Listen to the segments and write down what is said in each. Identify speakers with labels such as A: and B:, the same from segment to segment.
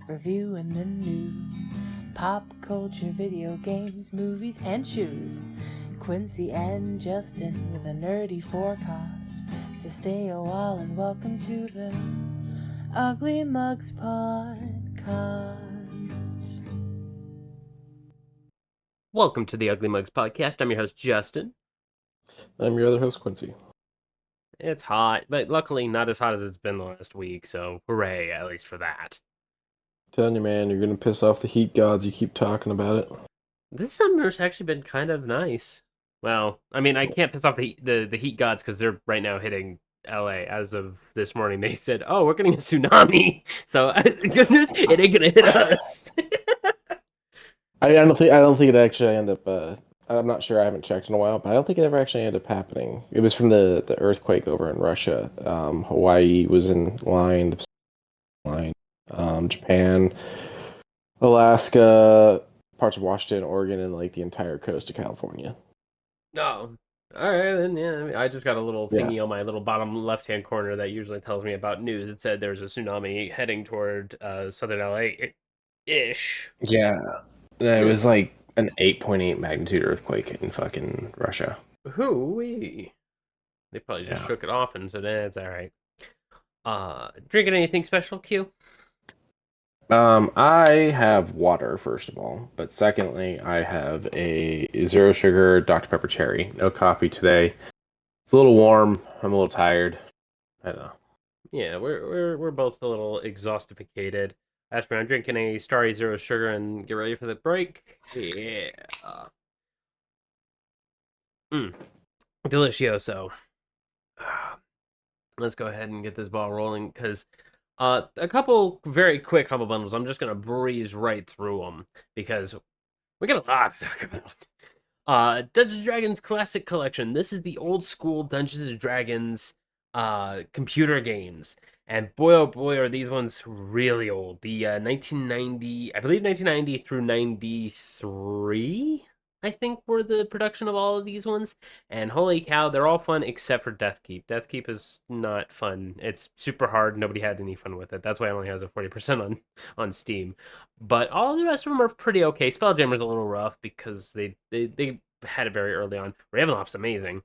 A: reviewing the news, pop culture, video games, movies, and shoes. Quincy and Justin with a nerdy forecast. So stay a while and welcome to the Ugly Mugs Podcast.
B: Welcome to the Ugly Mugs Podcast. I'm your host, Justin.
C: I'm your other host, Quincy.
B: It's hot, but luckily not as hot as it's been the last week, so hooray, at least for that.
C: Telling you, man, you're gonna piss off the heat gods. You keep talking about it.
B: This summer's actually been kind of nice. Well, I mean, I can't piss off the heat gods because they're right now hitting LA. As of this morning, they said, "Oh, we're getting a tsunami." So, goodness, it ain't gonna hit us.
C: I don't think it actually ended up. I'm not sure. I haven't checked in a while, but I don't think it ever actually ended up happening. It was from the earthquake over in Russia. Hawaii was in line. The Pacific line. Japan, Alaska, parts of Washington, Oregon, and like the entire coast of California.
B: No. All right, then, yeah. I mean, I just got a little thingy on my little bottom left-hand corner that usually tells me about news. It said there's a tsunami heading toward southern LA-ish.
C: Yeah, it was like an 8.8 magnitude earthquake in fucking Russia.
B: Hoo-wee. They probably just shook it off and said, it's all right. Drinking anything special, Q?
C: I have water, first of all, but secondly, I have a zero sugar Dr. Pepper cherry. No coffee today. It's a little warm. I'm a little tired. I don't know.
B: Yeah, we're both a little exhaustificated. As for I'm drinking a Starry Zero Sugar and get ready for the break. Yeah. Delicioso. Let's go ahead and get this ball rolling because a couple very quick humble bundles. I'm just gonna breeze right through them because we got a lot to talk about. Dungeons & Dragons Classic Collection. This is the old school Dungeons & Dragons computer games. And boy, oh boy, are these ones really old. The 1990, I believe 1990 through 93, I think, were the production of all of these ones. And holy cow, they're all fun except for Deathkeep. Deathkeep is not fun. It's super hard. Nobody had any fun with it. That's why it only has a 40% on Steam. But all the rest of them are pretty okay. Spelljammer's a little rough because they had it very early on. Ravenloft's amazing.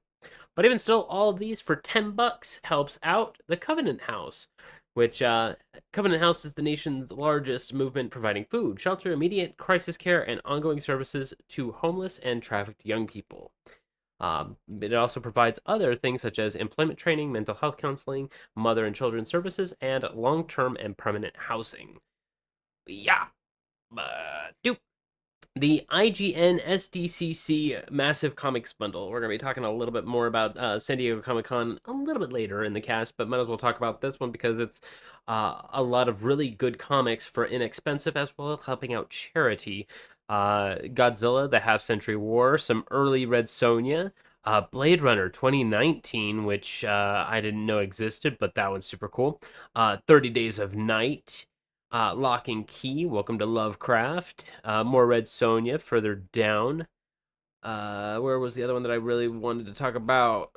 B: But even still, all of these for $10 helps out the Covenant House, which Covenant House is the nation's largest movement providing food, shelter, immediate crisis care, and ongoing services to homeless and trafficked young people. It also provides other things such as employment training, mental health counseling, mother and children services, and long-term and permanent housing. Yeah. The IGN SDCC Massive Comics Bundle. We're going to be talking a little bit more about San Diego Comic-Con a little bit later in the cast, but might as well talk about this one because it's a lot of really good comics for inexpensive as well as helping out charity. Godzilla, The Half-Century War, some early Red Sonja, Blade Runner 2019, which I didn't know existed, but that one's super cool. 30 Days of Night. Lock and Key, Welcome to Lovecraft. More Red Sonja further down. Where was the other one that I really wanted to talk about?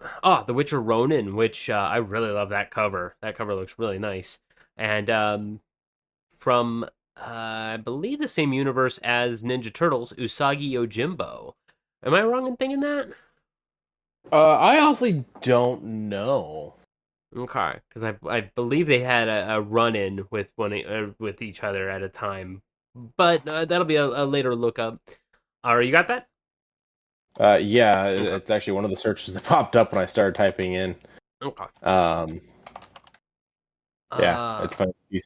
B: The Witcher Ronin, which I really love that cover. That cover looks really nice. And from, I believe, the same universe as Ninja Turtles, Usagi Yojimbo. Am I wrong in thinking that?
C: I honestly don't know.
B: Okay, because I believe they had a run-in with with each other at a time, but that'll be a later look up. You got that?
C: Yeah, it's actually one of the searches that popped up when I started typing in.
B: Okay.
C: Yeah, it's funny. You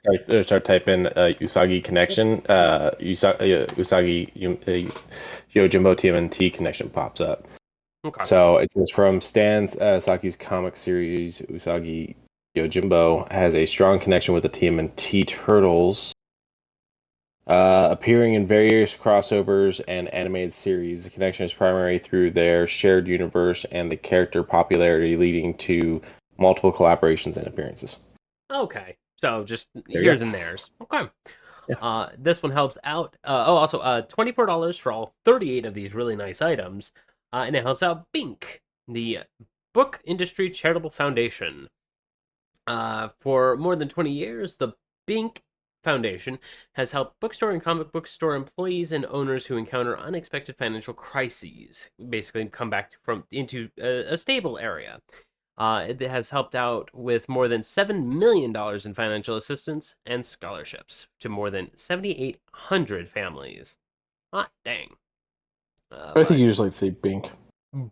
C: start typing Usagi connection, Usagi Yojimbo TMNT connection pops up.
B: Okay.
C: So it says from Stan Saki's comic series, Usagi Yojimbo has a strong connection with the TMNT Turtles, appearing in various crossovers and animated series. The connection is primary through their shared universe and the character popularity, leading to multiple collaborations and appearances.
B: Okay, so just here's and there's. Okay. Yeah. This one helps out. Also, $24 for all 38 of these really nice items. And it helps out Bink, the Book Industry Charitable Foundation. For more than 20 years, the Bink Foundation has helped bookstore and comic book store employees and owners who encounter unexpected financial crises basically come back into a stable area. It has helped out with more than $7 million in financial assistance and scholarships to more than 7,800 families. Hot dang.
C: I think you just like to say Bink.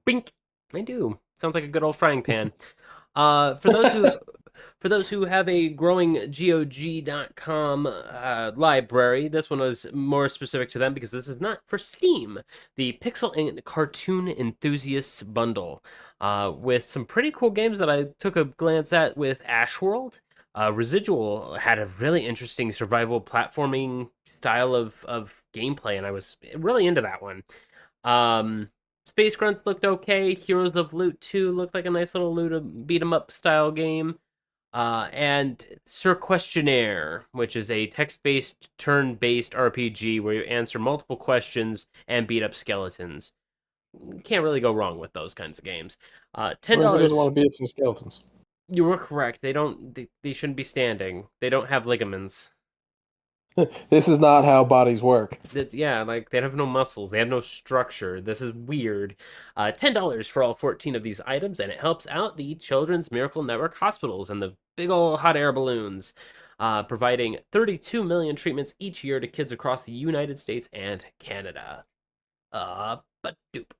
B: Bink. I do. Sounds like a good old frying pan. For those who have a growing GOG.com library, this one was more specific to them because this is not for Steam. The Pixel and Cartoon Enthusiasts bundle, with some pretty cool games that I took a glance at with Ashworld. Residual had a really interesting survival platforming style of gameplay, and I was really into that one. Space Grunts looked okay. Heroes of Loot 2 looked like a nice little beat 'em up style game. And Sir Questionnaire, which is a text-based, turn-based RPG where you answer multiple questions and beat up skeletons. Can't really go wrong with those kinds of games. $10.
C: Who doesn't want to beat up some skeletons?
B: You were correct. They shouldn't be standing. They don't have ligaments.
C: This is not how bodies work.
B: Yeah, like they have no muscles, they have no structure. This is weird. $10 for all 14 of these items, and it helps out the Children's Miracle Network hospitals and the big old hot air balloons, providing 32 million treatments each year to kids across the United States and Canada. But dupe.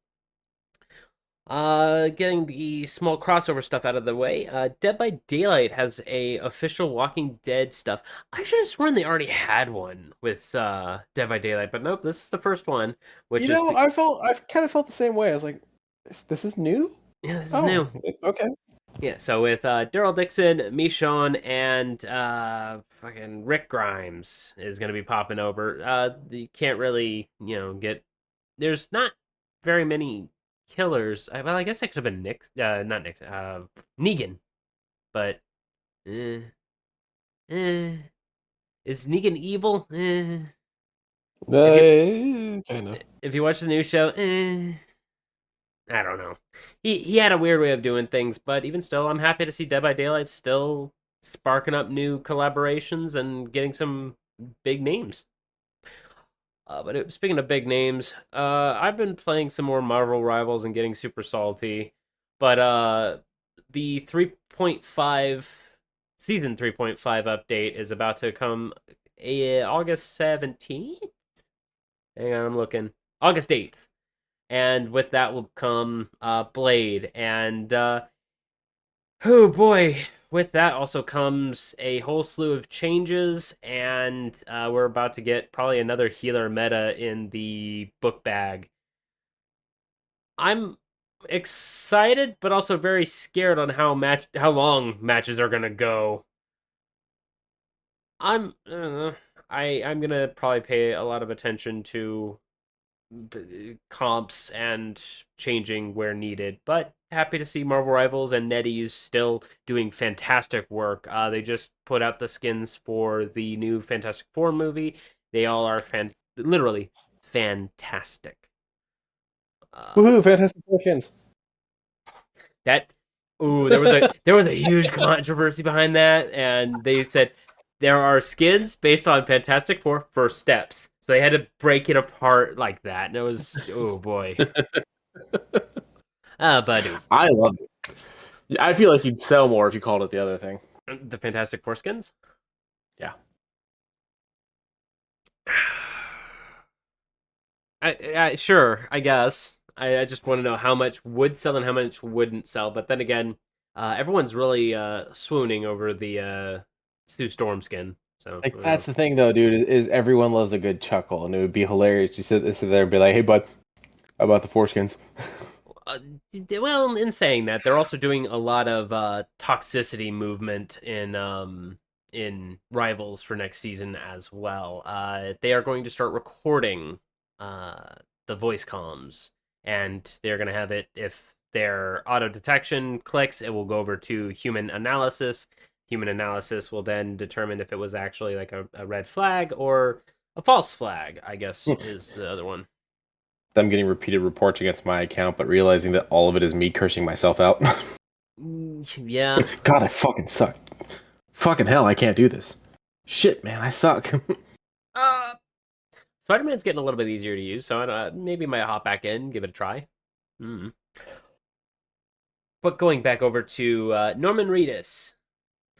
B: Getting the small crossover stuff out of the way, Dead by Daylight has a official Walking Dead stuff. I should have sworn they already had one with Dead by Daylight, but nope, this is the first one.
C: I've kind of felt the same way. I was like, this is new?
B: Yeah, this is new.
C: Okay.
B: Yeah, so with Daryl Dixon, Michonne, and fucking Rick Grimes is gonna be popping over. You can't really, get. There's not very many killers. Well, I guess it could have been not Nick, Negan, but is Negan evil?
C: Kind of.
B: If you watch the new show, I don't know. He had a weird way of doing things, but even still, I'm happy to see Dead by Daylight still sparking up new collaborations and getting some big names. But speaking of big names, I've been playing some more Marvel Rivals and getting super salty. But the 3.5 season 3.5 update is about to come August 17th. Hang on, I'm looking. August 8th. And with that will come Blade. And oh boy, with that also comes a whole slew of changes, and we're about to get probably another healer meta in the book bag. I'm excited, but also very scared on how long matches are gonna go. I'm gonna probably pay a lot of attention to comps and changing where needed, but happy to see Marvel Rivals and NetEase still doing fantastic work. They just put out the skins for the new Fantastic Four movie. They all are literally fantastic.
C: Woohoo! Fantastic Four skins.
B: There was a huge controversy behind that, and they said there are skins based on Fantastic Four first steps. So they had to break it apart like that, and it was oh boy. But
C: I love it. I feel like you'd sell more if you called it the other thing.
B: The Fantastic Four skins?
C: Yeah.
B: Sure, I guess. I just want to know how much would sell and how much wouldn't sell. But then again, everyone's really swooning over the Sue Storm skin. So
C: that's the thing, though, dude. Is everyone loves a good chuckle, and it would be hilarious to sit there and be like, "Hey, bud, how about the foreskins?"
B: Well, in saying that, they're also doing a lot of toxicity movement in Rivals for next season as well. They are going to start recording the voice comms, and they're going to have it, if their auto detection clicks, it will go over to human analysis. Human analysis will then determine if it was actually like a red flag or a false flag, I guess, is the other one.
C: Them getting repeated reports against my account, but realizing that all of it is me cursing myself out.
B: Yeah.
C: God, I fucking suck. Fucking hell, I can't do this. Shit, man, I suck.
B: Uh, Spider-Man's getting a little bit easier to use, so maybe might hop back in, give it a try. Mm. But going back over to Norman Reedus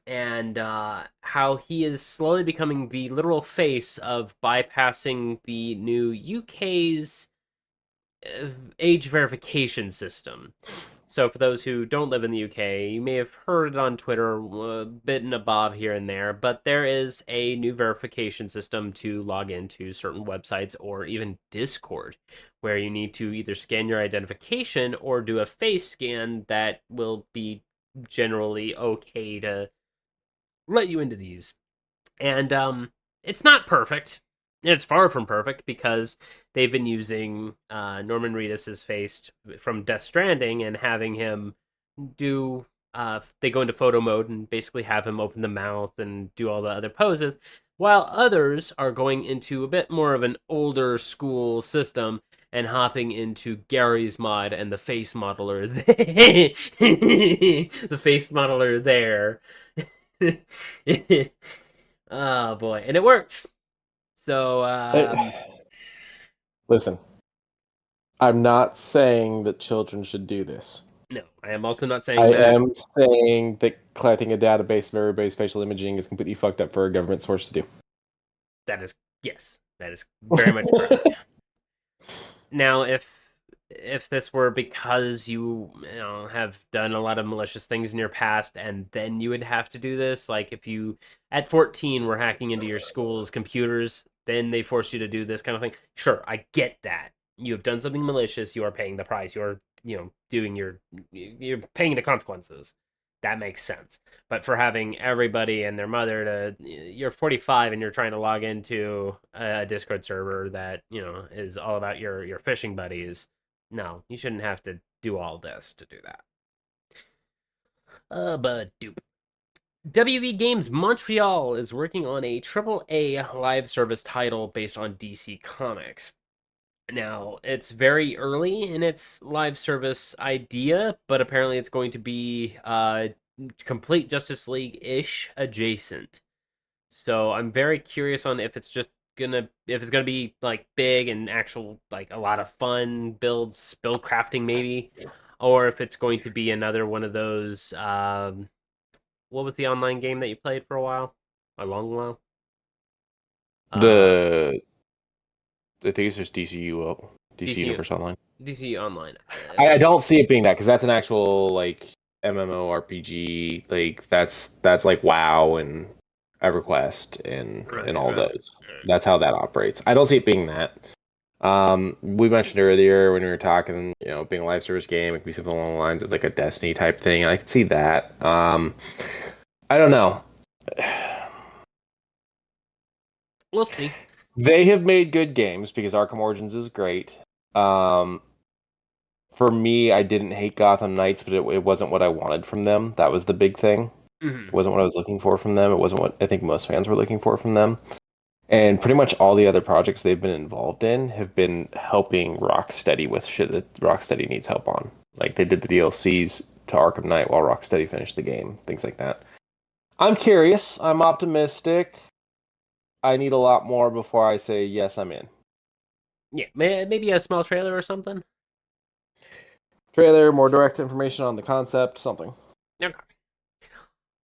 B: and how he is slowly becoming the literal face of bypassing the new UK's age verification system. So, for those who don't live in the UK, you may have heard it on Twitter, a bit and a bob here and there, but there is a new verification system to log into certain websites or even Discord, where you need to either scan your identification or do a face scan that will be generally okay to let you into these. And it's not perfect. It's far from perfect because they've been using Norman Reedus's face from Death Stranding and having him do. They go into photo mode and basically have him open the mouth and do all the other poses, while others are going into a bit more of an older school system and hopping into Gary's mod and the face modeler. The face modeler there. Oh boy, and it works. So
C: Listen, I'm not saying that children should do this.
B: no, I am also not
C: I
B: saying that.
C: am saying that collecting a database of everybody's facial imaging is completely fucked up for a government source to do.
B: That is yes, that is very much correct. Now, if this were because you know have done a lot of malicious things in your past and then you would have to do this, like if you at 14 were hacking into your school's computers, then they force you to do this kind of thing. Sure, I get that. You have done something malicious, you are paying the price. You're, doing you're paying the consequences. That makes sense. But for having everybody and their mother you're 45 and you're trying to log into a Discord server that, is all about your fishing buddies. No, you shouldn't have to do all this to do that. But dupe. WB Games Montreal is working on a AAA live service title based on DC Comics. Now, it's very early in its live service idea, but apparently it's going to be complete Justice League-ish adjacent. So I'm very curious on if it's gonna be like big and actual like a lot of fun build crafting maybe, or if it's going to be another one of those what was the online game that you played for a long while? Uh,
C: The I think it's just DC
B: DC
C: Universe Online.
B: DC Online.
C: I don't see it being that because that's an actual like MMORPG. Like that's like WoW and EverQuest and all those. That's how that operates. I don't see it being that. We mentioned earlier when we were talking, being a live service game, it could be something along the lines of like a Destiny type thing. I could see that. I don't know.
B: We'll see.
C: They have made good games because Arkham Origins is great. For me, I didn't hate Gotham Knights, but it wasn't what I wanted from them. That was the big thing.
B: Mm-hmm.
C: It wasn't what I was looking for from them. It wasn't what I think most fans were looking for from them. And pretty much all the other projects they've been involved in have been helping Rocksteady with shit that Rocksteady needs help on. Like they did the DLCs to Arkham Knight while Rocksteady finished the game, things like that. I'm curious. I'm optimistic. I need a lot more before I say yes, I'm in.
B: Yeah, maybe a small trailer or something.
C: Trailer, more direct information on the concept, something.
B: Okay.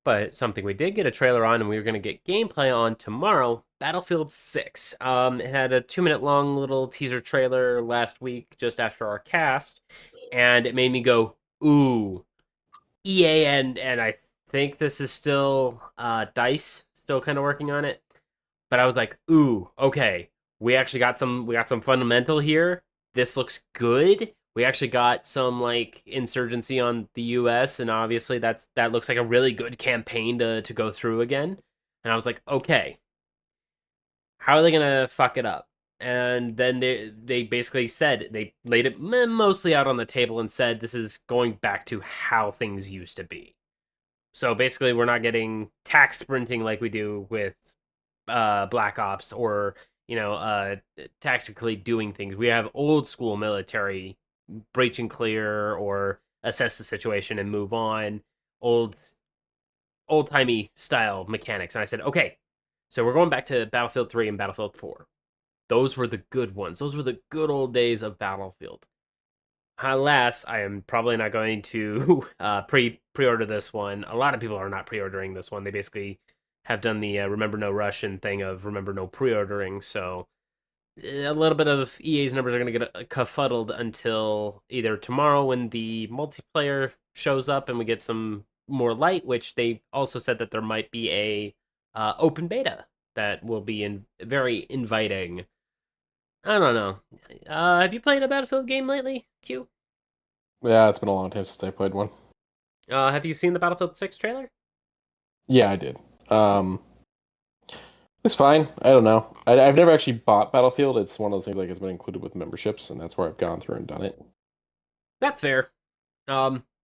B: But something we did get a trailer on, and we were going to get gameplay on tomorrow. Battlefield 6. It had a 2-minute long little teaser trailer last week, just after our cast, and it made me go, "Ooh, EA!" And I think this is still Dice, still kind of working on it. But I was like, "Ooh, okay, we got some fundamental here. This looks good." We actually got some like insurgency on the US, and obviously that looks like a really good campaign to go through again. And I was like, okay, how are they gonna fuck it up? And then they basically said they laid it mostly out on the table and said this is going back to how things used to be. So basically, we're not getting tax sprinting like we do with Black Ops or tactically doing things. We have old school military breach and clear or assess the situation and move on. Old timey style mechanics. And I said, okay, So we're going back to Battlefield 3 and Battlefield 4. Those were the good ones. Those were the good old days of Battlefield. Alas, I am probably not going to pre-order this one. A lot of people are not pre-ordering this one. They basically have done the Remember No Russian thing of Remember No pre-ordering. So a little bit of EA's numbers are going to get kerfuddled until either tomorrow when the multiplayer shows up and we get some more light, which they also said that there might be a open beta that will be very inviting. I don't know. Have you played a Battlefield game lately, Q?
C: Yeah, it's been a long time since I played one.
B: Have you seen the Battlefield 6 trailer?
C: Yeah, I did. It's fine. I don't know. I've never actually bought Battlefield. It's one of those things like it's been included with memberships, and that's where I've gone through and done it.
B: That's fair.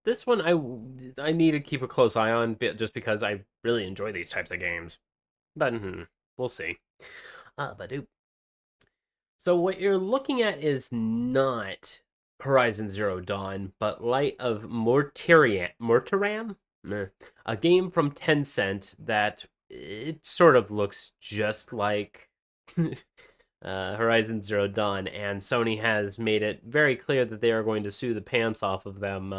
B: This one I need to keep a close eye on just because I really enjoy these types of games. But we'll see. But so what you're looking at is not Horizon Zero Dawn, but Light of Mortaram, a game from Tencent that it sort of looks just like Horizon Zero Dawn, and Sony has made it very clear that they are going to sue the pants off of them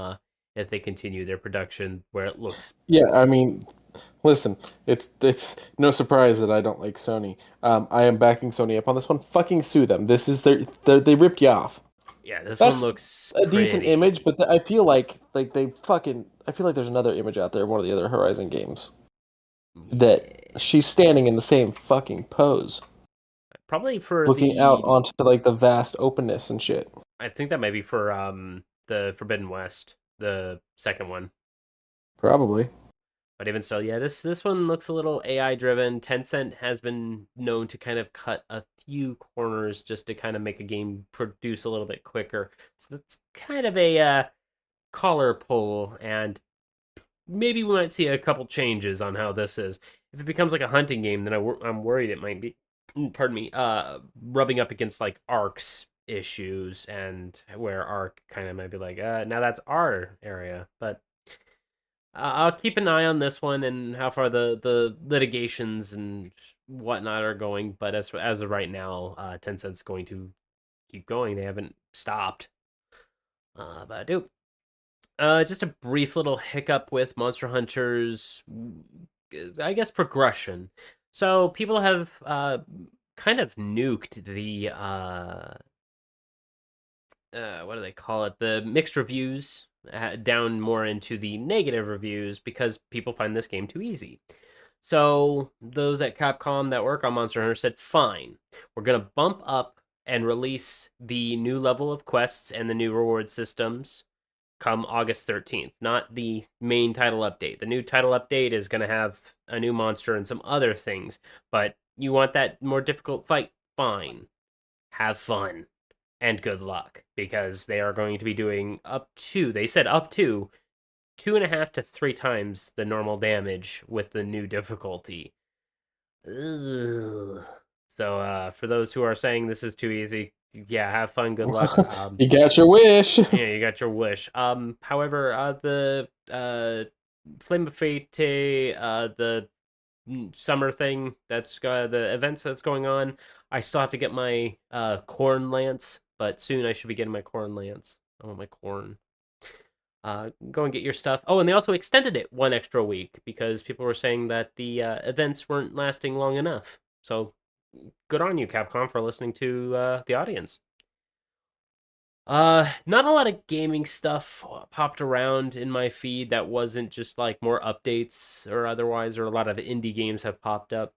B: if they continue their production where it looks.
C: Yeah, I mean, listen, it's no surprise that I don't like Sony. I am backing Sony up on this one. Fucking sue them. This is they ripped you off.
B: Yeah, this one
C: That's
B: looks
C: a decent
B: pretty.
C: image, but I feel like they fucking I feel like there's another image out there of one of the other Horizon games that she's standing in the same fucking pose,
B: Probably for
C: looking out
B: the.
C: onto like the vast openness and shit.
B: I think that might be for the Forbidden West, the second one.
C: Probably.
B: But even still, yeah, this one looks a little AI driven. Tencent has been known to kind of cut a few corners just to kind of make a game produce a little bit quicker. So that's kind of a collar pull, and maybe we might see a couple changes on how this is. If it becomes like a hunting game, then I'm worried it might be, pardon me, rubbing up against like Ark's issues, and where Ark kind of might be like, now that's our area. But I'll keep an eye on this one and how far the litigations and whatnot are going. But as of right now, Tencent's going to keep going. They haven't stopped. But I do. Just a brief little hiccup with Monster Hunter's, I guess, progression. So people have kind of nuked the what do they call it? The mixed reviews down more into the negative reviews because people find this game too easy. So those at Capcom that work on Monster Hunter said, "Fine, we're gonna bump up and release the new level of quests and the new reward systems." Come August 13th, not the main title update. The new title update is going to have a new monster and some other things, but you want that more difficult fight? Fine. Have fun and good luck because they are going to be doing they said up to 2.5 to 3 times the normal damage with the new difficulty. Ugh. So, for those who are saying this is too easy, yeah, have fun, good luck.
C: You got your wish.
B: Yeah, you got your wish. However, the Flame of Fate, the summer thing the events that's going on. I still have to get my corn lance, but soon I should be getting my corn lance. I want my corn. Go and get your stuff. Oh, and they also extended it 1 extra week because people were saying that the events weren't lasting long enough. So, good on you, Capcom, for listening to the audience. Not a lot of gaming stuff popped around in my feed that wasn't just like more updates or otherwise, or a lot of indie games have popped up.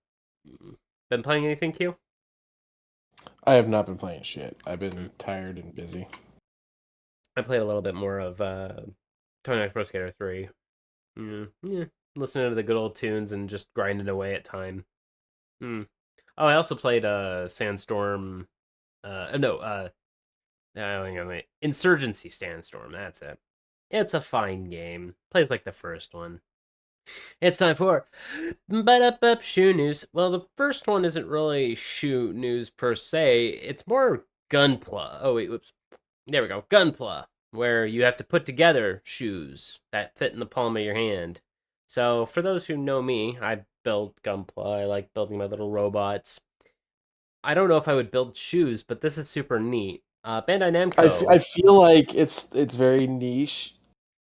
B: Been playing anything, Q?
C: I have not been playing shit. I've been tired and busy.
B: I played a little bit more of Tony Hawk's Pro Skater 3. Yeah, listening to the good old tunes and just grinding away at time. Oh, I also played Sandstorm. No, Insurgency Sandstorm. That's it. It's a fine game. Plays like the first one. It's time for shoe news. Well, the first one isn't really shoe news per se. It's more gunpla. Oh wait, whoops. There we go. Gunpla, where you have to put together shoes that fit in the palm of your hand. So for those who know me, I build Gunpla. I like building my little robots. I don't know if I would build shoes, but this is super neat. Bandai
C: I
B: Namco.
C: feel like it's very niche,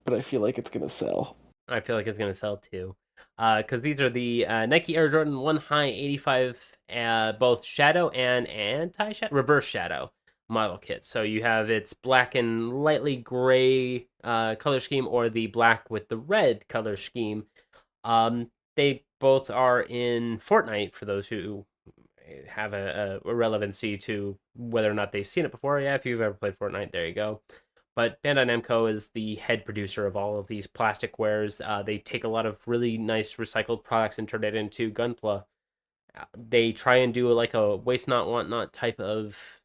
C: but I feel like it's gonna sell.
B: I feel like it's gonna sell too, because these are the Nike Air Jordan One High 85, both shadow and anti-shadow, reverse shadow model kits. So you have its black and lightly gray color scheme, or the black with the red color scheme. They both are in Fortnite for those who have a relevancy to whether or not they've seen it before. Yeah, if you've ever played Fortnite, there you go. But Bandai Namco is the head producer of all of these plastic wares. They take a lot of really nice recycled products and turn it into Gunpla. They try and do like a waste not, want not type of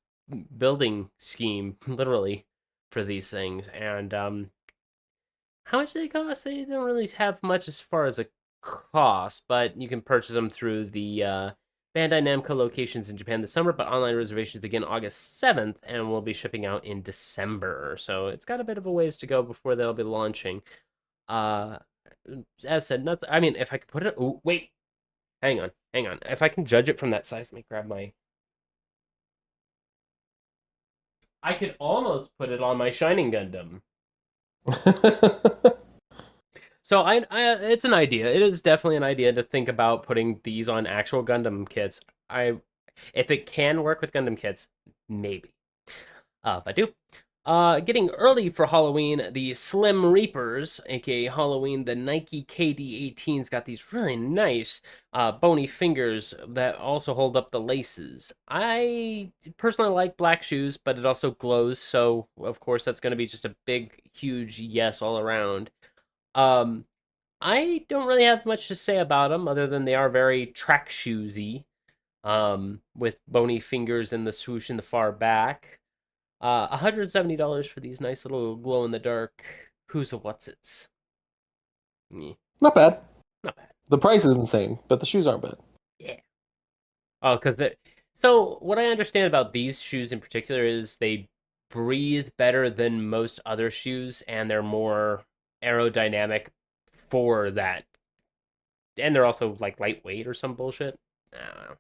B: building scheme, literally, for these things. And how much they cost? They don't really have much as far as a cost, but you can purchase them through the Bandai Namco locations in Japan this summer, but online reservations begin August 7th and will be shipping out in December. So it's got a bit of a ways to go before they'll be launching. Uh, as said, nothing. I mean, if I could put it. Oh, wait. Hang on. Hang on. If I can judge it from that size, let me grab my. I could almost put it on my Shining Gundam. So it's an idea. It is definitely an idea to think about putting these on actual Gundam kits. If it can work with Gundam kits, maybe. Badoo. Getting early for Halloween, the Slim Reapers, aka Halloween, the Nike KD18s got these really nice bony fingers that also hold up the laces. I personally like black shoes, but it also glows, so of course that's going to be just a big, huge yes all around. Um, I don't really have much to say about them other than they are very track shoesy, with bony fingers and the swoosh in the far back. $170 for these nice little glow in the dark who's a what's its. Yeah,
C: Not bad.
B: not bad.
C: The price is insane, but the shoes aren't bad.
B: Yeah. Oh, because they. So what I understand about these shoes in particular is they breathe better than most other shoes, and they're more aerodynamic for that, and they're also like lightweight or some bullshit. I don't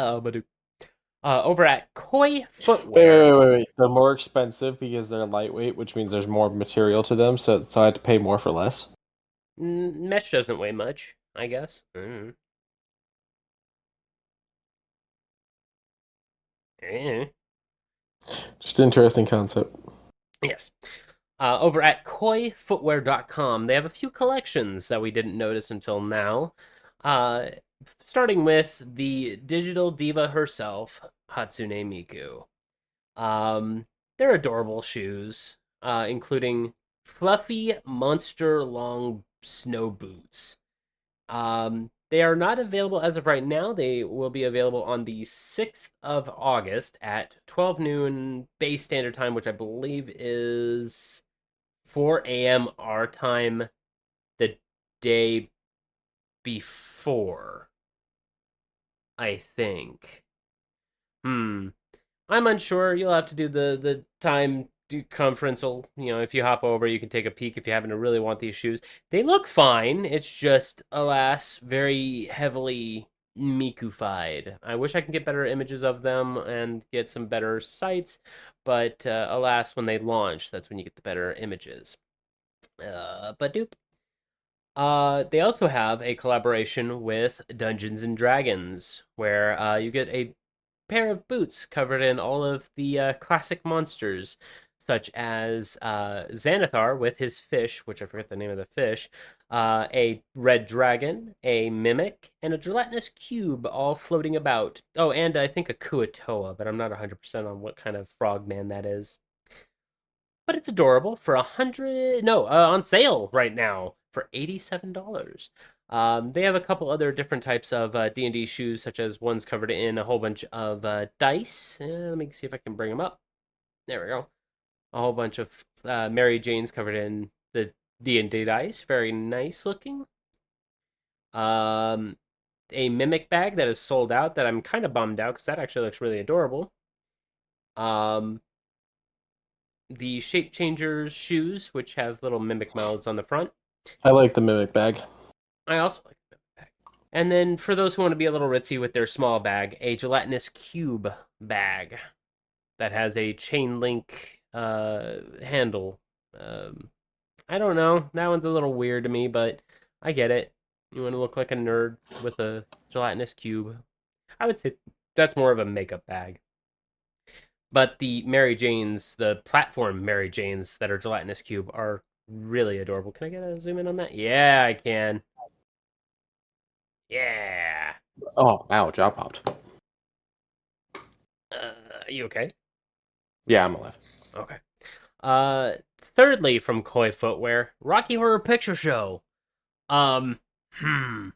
B: know. But over at Koi Footwear.
C: Wait. They're more expensive because they're lightweight, which means there's more material to them, so I have to pay more for less.
B: Mesh doesn't weigh much, I guess. Eh.
C: Just an interesting concept.
B: Yes. Over at koifootwear.com, they have a few collections that we didn't notice until now. Uh, Starting with the digital diva herself, Hatsune Miku. They're adorable shoes, including fluffy monster long snow boots. They are not available as of right now. They will be available on the 6th of August at 12 noon base standard time, which I believe is 4 a.m. our time the day before, I think. I'm unsure. You'll have to do the time conference. If you hop over, you can take a peek if you happen to really want these shoes. They look fine. It's just, alas, very heavily Miku-fied. I wish I could get better images of them and get some better sites, but alas, when they launch, that's when you get the better images. But doop. They also have a collaboration with Dungeons and Dragons, where you get a pair of boots covered in all of the classic monsters, such as Xanathar with his fish, which I forget the name of the fish, a red dragon, a mimic, and a gelatinous cube all floating about. Oh, and I think a Kuatoa, but I'm not 100% on what kind of frogman that is. But it's adorable for 100. No, on sale right now for $87. They have a couple other different types of D&D shoes, such as ones covered in a whole bunch of dice. Let me see if I can bring them up. There we go. A whole bunch of Mary Janes covered in the D&D dice. Very nice looking. A mimic bag that is sold out that I'm kind of bummed out because that actually looks really adorable. The Shape Changers shoes, which have little mimic mouths on the front.
C: I like the mimic bag.
B: I also like the mimic bag. And then for those who want to be a little ritzy with their small bag, a gelatinous cube bag that has a chain link handle. I don't know. That one's a little weird to me, but I get it. You want to look like a nerd with a gelatinous cube. I would say that's more of a makeup bag. But the Mary Janes, the platform Mary Janes that are gelatinous cube, are really adorable. Can I get a zoom in on that? Yeah, I can. Yeah.
C: Oh, ow, jaw popped.
B: Are you okay?
C: Yeah, I'm alive.
B: Okay. Thirdly, from Koi Footwear, Rocky Horror Picture Show. Um, hmm.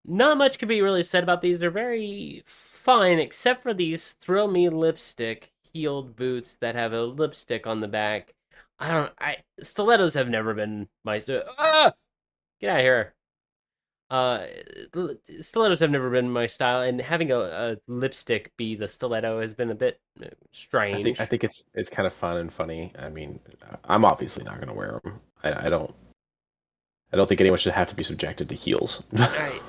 B: Not much could be really said about these. They're very fine, except for these Thrill Me lipstick heeled boots that have a lipstick on the back. Stilettos have never been my ah! Get out of here. Uh, Stilettos have never been my style, and having a lipstick be the stiletto has been a bit
C: I
B: strange.
C: think it's kind of fun and funny. I mean, I'm obviously not going to wear them. I don't think anyone should have to be subjected to heels.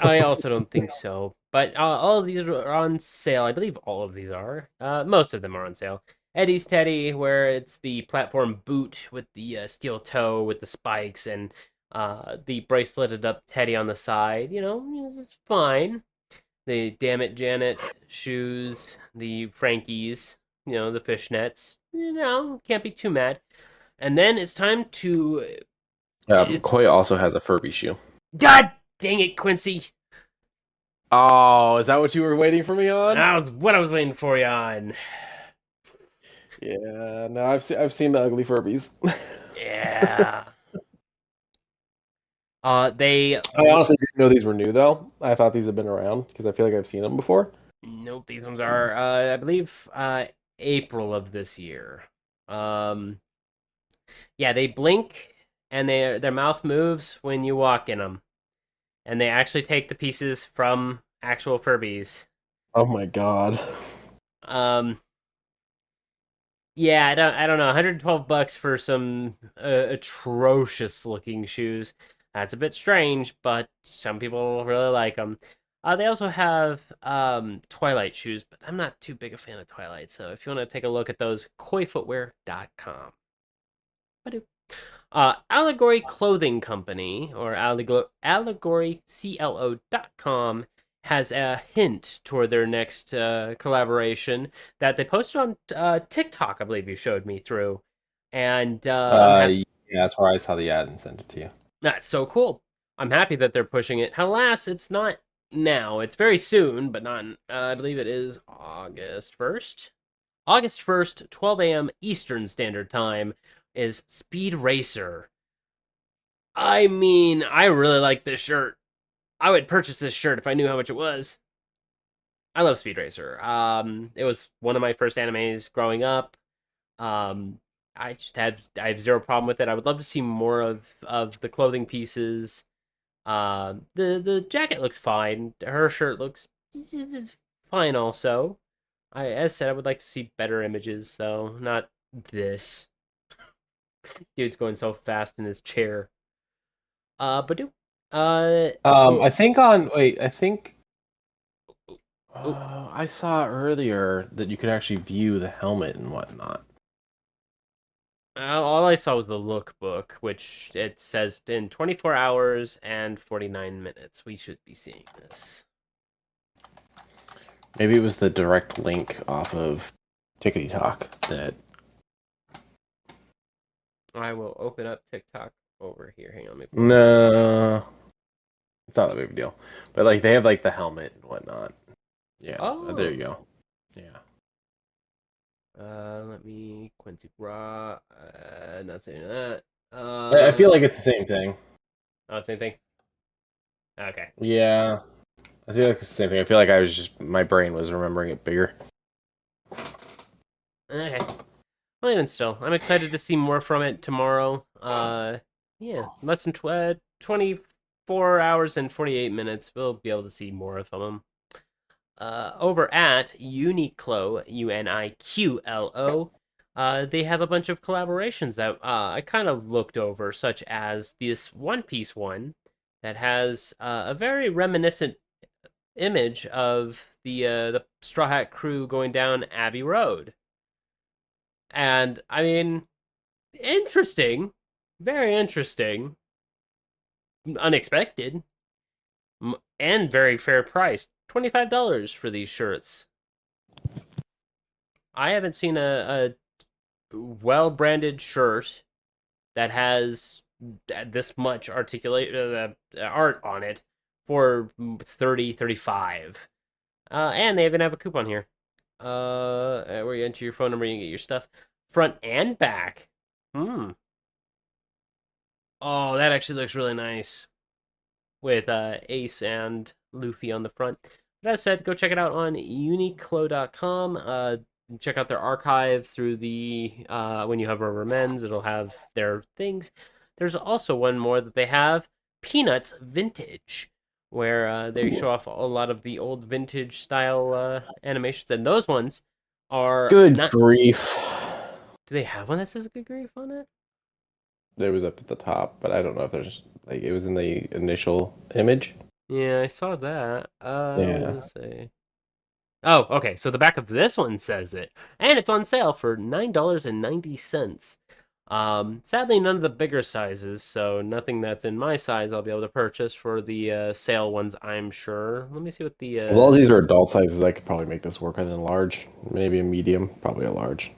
B: I also don't think so. But all of these are on sale. I believe all of these are. Most of them are on sale. Eddie's Teddy, where it's the platform boot with the steel toe with the spikes and the braceleted up Teddy on the side. You know, it's fine. The Damn It Janet shoes, the Frankies, you know, the fishnets. You know, can't be too mad. And then it's time to. It's
C: Koi also has a Furby shoe.
B: God dang it, Quincy!
C: Oh, is that what you were waiting for me on?
B: That was what I was waiting for you on.
C: Yeah, no, I've seen the ugly Furbies.
B: Yeah.
C: I honestly didn't know these were new though. I thought these had been around because I feel like I've seen them before.
B: Nope, these ones are I believe April of this year. Um yeah, they blink and their mouth moves when you walk in them. And they actually take the pieces from actual Furbies.
C: Oh my god.
B: Um yeah, I don't know. $112 for some atrocious looking shoes. That's a bit strange, but some people really like them. They also have Twilight shoes, but I'm not too big a fan of Twilight. So if you want to take a look at those, koifootwear.com. Allegory Clothing Company, or allegoryclo.com, has a hint toward their next collaboration that they posted on TikTok, I believe you showed me through. And
C: Yeah, that's where I saw the ad and sent it to you.
B: that's so cool. I'm happy that they're pushing it. Alas, it's not now. It's very soon, but not, I believe it is August 1st. August 1st, 12 a.m. Eastern Standard Time, is Speed Racer. I mean, I really like this shirt. I would purchase this shirt if I knew how much it was. I love Speed Racer. It was one of my first animes growing up. Um, I have zero problem with it. I would love to see more of the clothing pieces. The jacket looks fine. Her shirt looks fine also. As said, I would like to see better images though, not this. Dude's going so fast in his chair. But do
C: I think on wait, I think
B: oh,
C: I saw earlier that you could actually view the helmet and whatnot.
B: all I saw was the lookbook, which it says in 24 hours and 49 minutes we should be seeing this.
C: Maybe it was the direct link off of Tickety Talk that.
B: I will open up TikTok over here. Hang on,
C: No, it's not a big deal. But like they have like the helmet and whatnot. Yeah, there you go. Yeah.
B: Let me Quincy Raw. Not saying that.
C: I feel like it's the same thing.
B: Oh, same thing. Okay.
C: Yeah, I feel like it's the same thing. I feel like my brain was remembering it bigger.
B: Okay. Well, even still, I'm excited to see more from it tomorrow. Yeah, less than 24 hours and 48 minutes. We'll be able to see more of them. Over at Uniqlo, Uniqlo, they have a bunch of collaborations that I kind of looked over, such as this One Piece one that has a very reminiscent image of the Straw Hat Crew going down Abbey Road. And I mean, interesting, very interesting, unexpected, and very fair price. $25 for these shirts. I haven't seen a well branded shirt that has this much articulate art on it for 30-35. And they even have a coupon here. Where you enter your phone number, you get your stuff front and back. Oh, that actually looks really nice with Ace and Luffy on the front. That said, go check it out on Uniqlo.com. Check out their archive through the when you have Rubber Men's, it'll have their things. There's also one more that they have, Peanuts Vintage, where they show off a lot of the old vintage style animations, and those ones are
C: Good
B: not.
C: grief.
B: Do they have one that says "Good Grief" on it?
C: It was up at the top, but I don't know if there's like it was in the initial image.
B: Yeah, I saw that. What
C: Yeah.
B: does it say? Oh, okay. So the back of this one says it, and it's on sale for $9.90. Sadly, none of the bigger sizes, so nothing that's in my size I'll be able to purchase for the sale ones, I'm sure. Let me see what the
C: As long as these are adult sizes, I could probably make this work. And then large, maybe a medium, probably a large.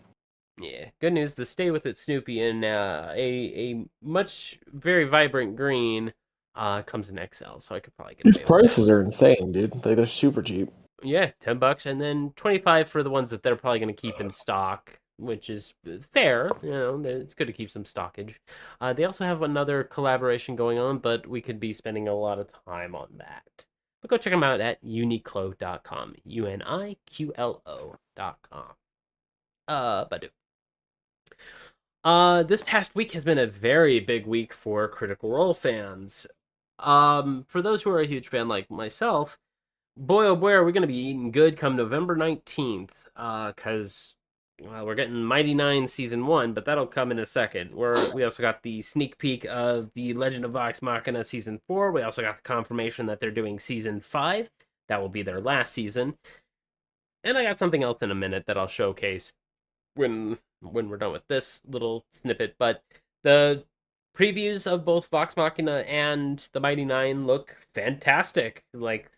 B: yeah. Good news, the Stay With It Snoopy in a much very vibrant green comes in XL, so I could probably get
C: These
B: away with it.
C: prices are insane, dude. Like they're super cheap.
B: Yeah, $10, and then 25 for the ones that they're probably going to keep in stock, which is fair. You know, it's good to keep some stockage. They also have another collaboration going on, but we could be spending a lot of time on that. But go check them out at uniqlo.com. UNIQLO.com. But this past week has been a very big week for Critical Role fans. For those who are a huge fan like myself, boy oh boy are we going to be eating good come November 19th, because we're getting Mighty Nine season 1, but that'll come in a second. We also got the sneak peek of the Legend of Vox Machina season 4. We also got the confirmation that they're doing season 5. That will be their last season. And I got something else in a minute that I'll showcase when we're done with this little snippet, but the previews of both Vox Machina and the Mighty Nine look fantastic. Like,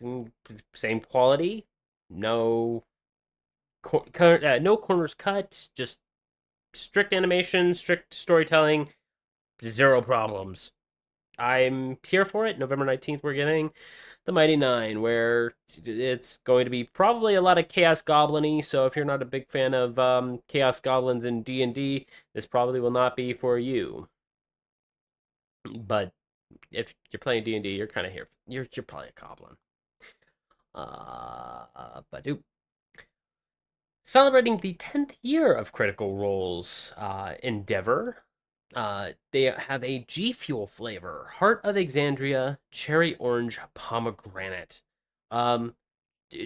B: same quality, no no corners cut, just strict animation, strict storytelling, zero problems. I'm here for it. November 19th, we're getting the Mighty Nine, where it's going to be probably a lot of Chaos Goblin-y, so if you're not a big fan of Chaos Goblins in D&D, this probably will not be for you. But if you're playing D&D, you're kind of here. You're probably a goblin. But celebrating the 10th year of Critical Role's endeavor, they have a G Fuel flavor, Heart of Exandria, Cherry Orange, Pomegranate.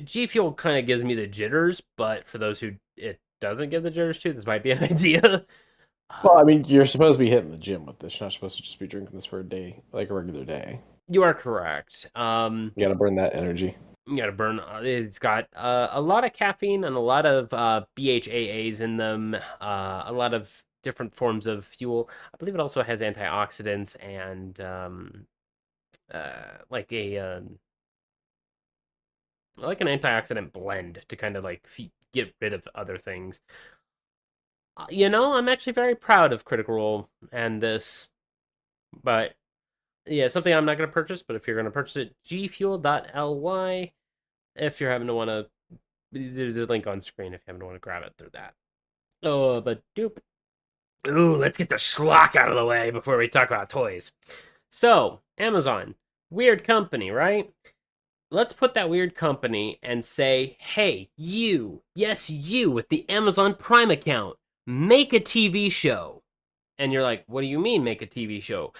B: G Fuel kind of gives me the jitters, but for those who it doesn't give the jitters to, this might be an idea.
C: Well, I mean, you're supposed to be hitting the gym with this. You're not supposed to just be drinking this for a day, like a regular day.
B: You are correct.
C: You gotta burn that energy.
B: You gotta burn. It's got a lot of caffeine and a lot of BHAAs in them. A lot of different forms of fuel. I believe it also has antioxidants and like like an antioxidant blend to kind of like get rid of other things. I'm actually very proud of Critical Role and this, but yeah, something I'm not going to purchase. But if you're going to purchase it, gfuel.ly. If you're having to want to, there's a link on screen if you happen to want to grab it through that. Oh, but doop. Ooh, let's get the schlock out of the way before we talk about toys. So, Amazon, weird company, right? Let's put that weird company and say, hey, you, yes, you with the Amazon Prime account, make a TV show. And you're like, what do you mean make a TV show?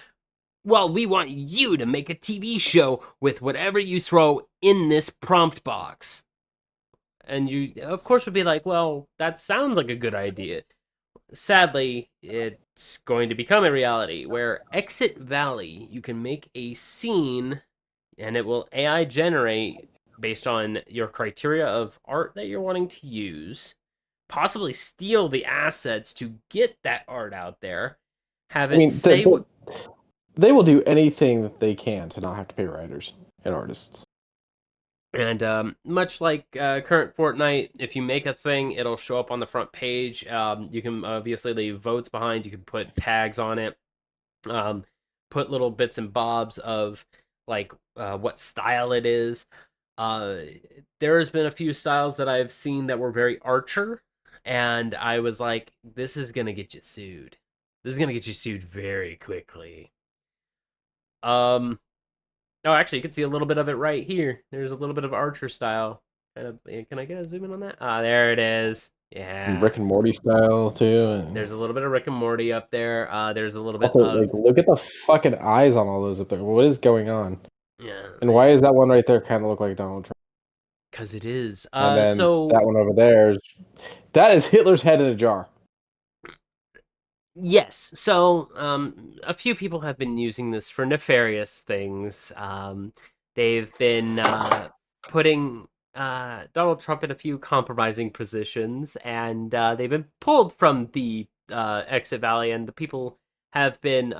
B: Well, we want you to make a TV show with whatever you throw in this prompt box. And you, of course, would be like, well, that sounds like a good idea. Sadly, it's going to become a reality where Exit Valley, you can make a scene and it will AI generate based on your criteria of art that you're wanting to use, possibly steal the assets to get that art out there, have
C: I
B: it
C: mean,
B: say what.
C: they will do anything that they can to not have to pay writers and artists.
B: And much like current Fortnite, if you make a thing, it'll show up on the front page. You can obviously leave votes behind. You can put tags on it. Put little bits and bobs of like what style it is. Uh, there has been a few styles that I've seen that were very Archer, and I was like, this is gonna get you sued. This is gonna get you sued very quickly. Um, Oh, actually, you can see a little bit of it right here. There's a little bit of Archer style. Kind of. Can I get a zoom in on that? Ah, there it is.
C: Some
B: Yeah.
C: Rick and Morty style too, and
B: There's a little bit of Rick and Morty up there. There's a little bit
C: also like
B: of
C: look at the fucking eyes on all those up there. What is going on?
B: yeah,
C: And why is that one right there kind of look like Donald Trump?
B: because it is.
C: And then that
B: So
C: one over there, that is Hitler's head in a jar.
B: yes. So a few people have been using this for nefarious things. They've been putting Donald Trump in a few compromising positions, and they've been pulled from the exit valley, and the people have been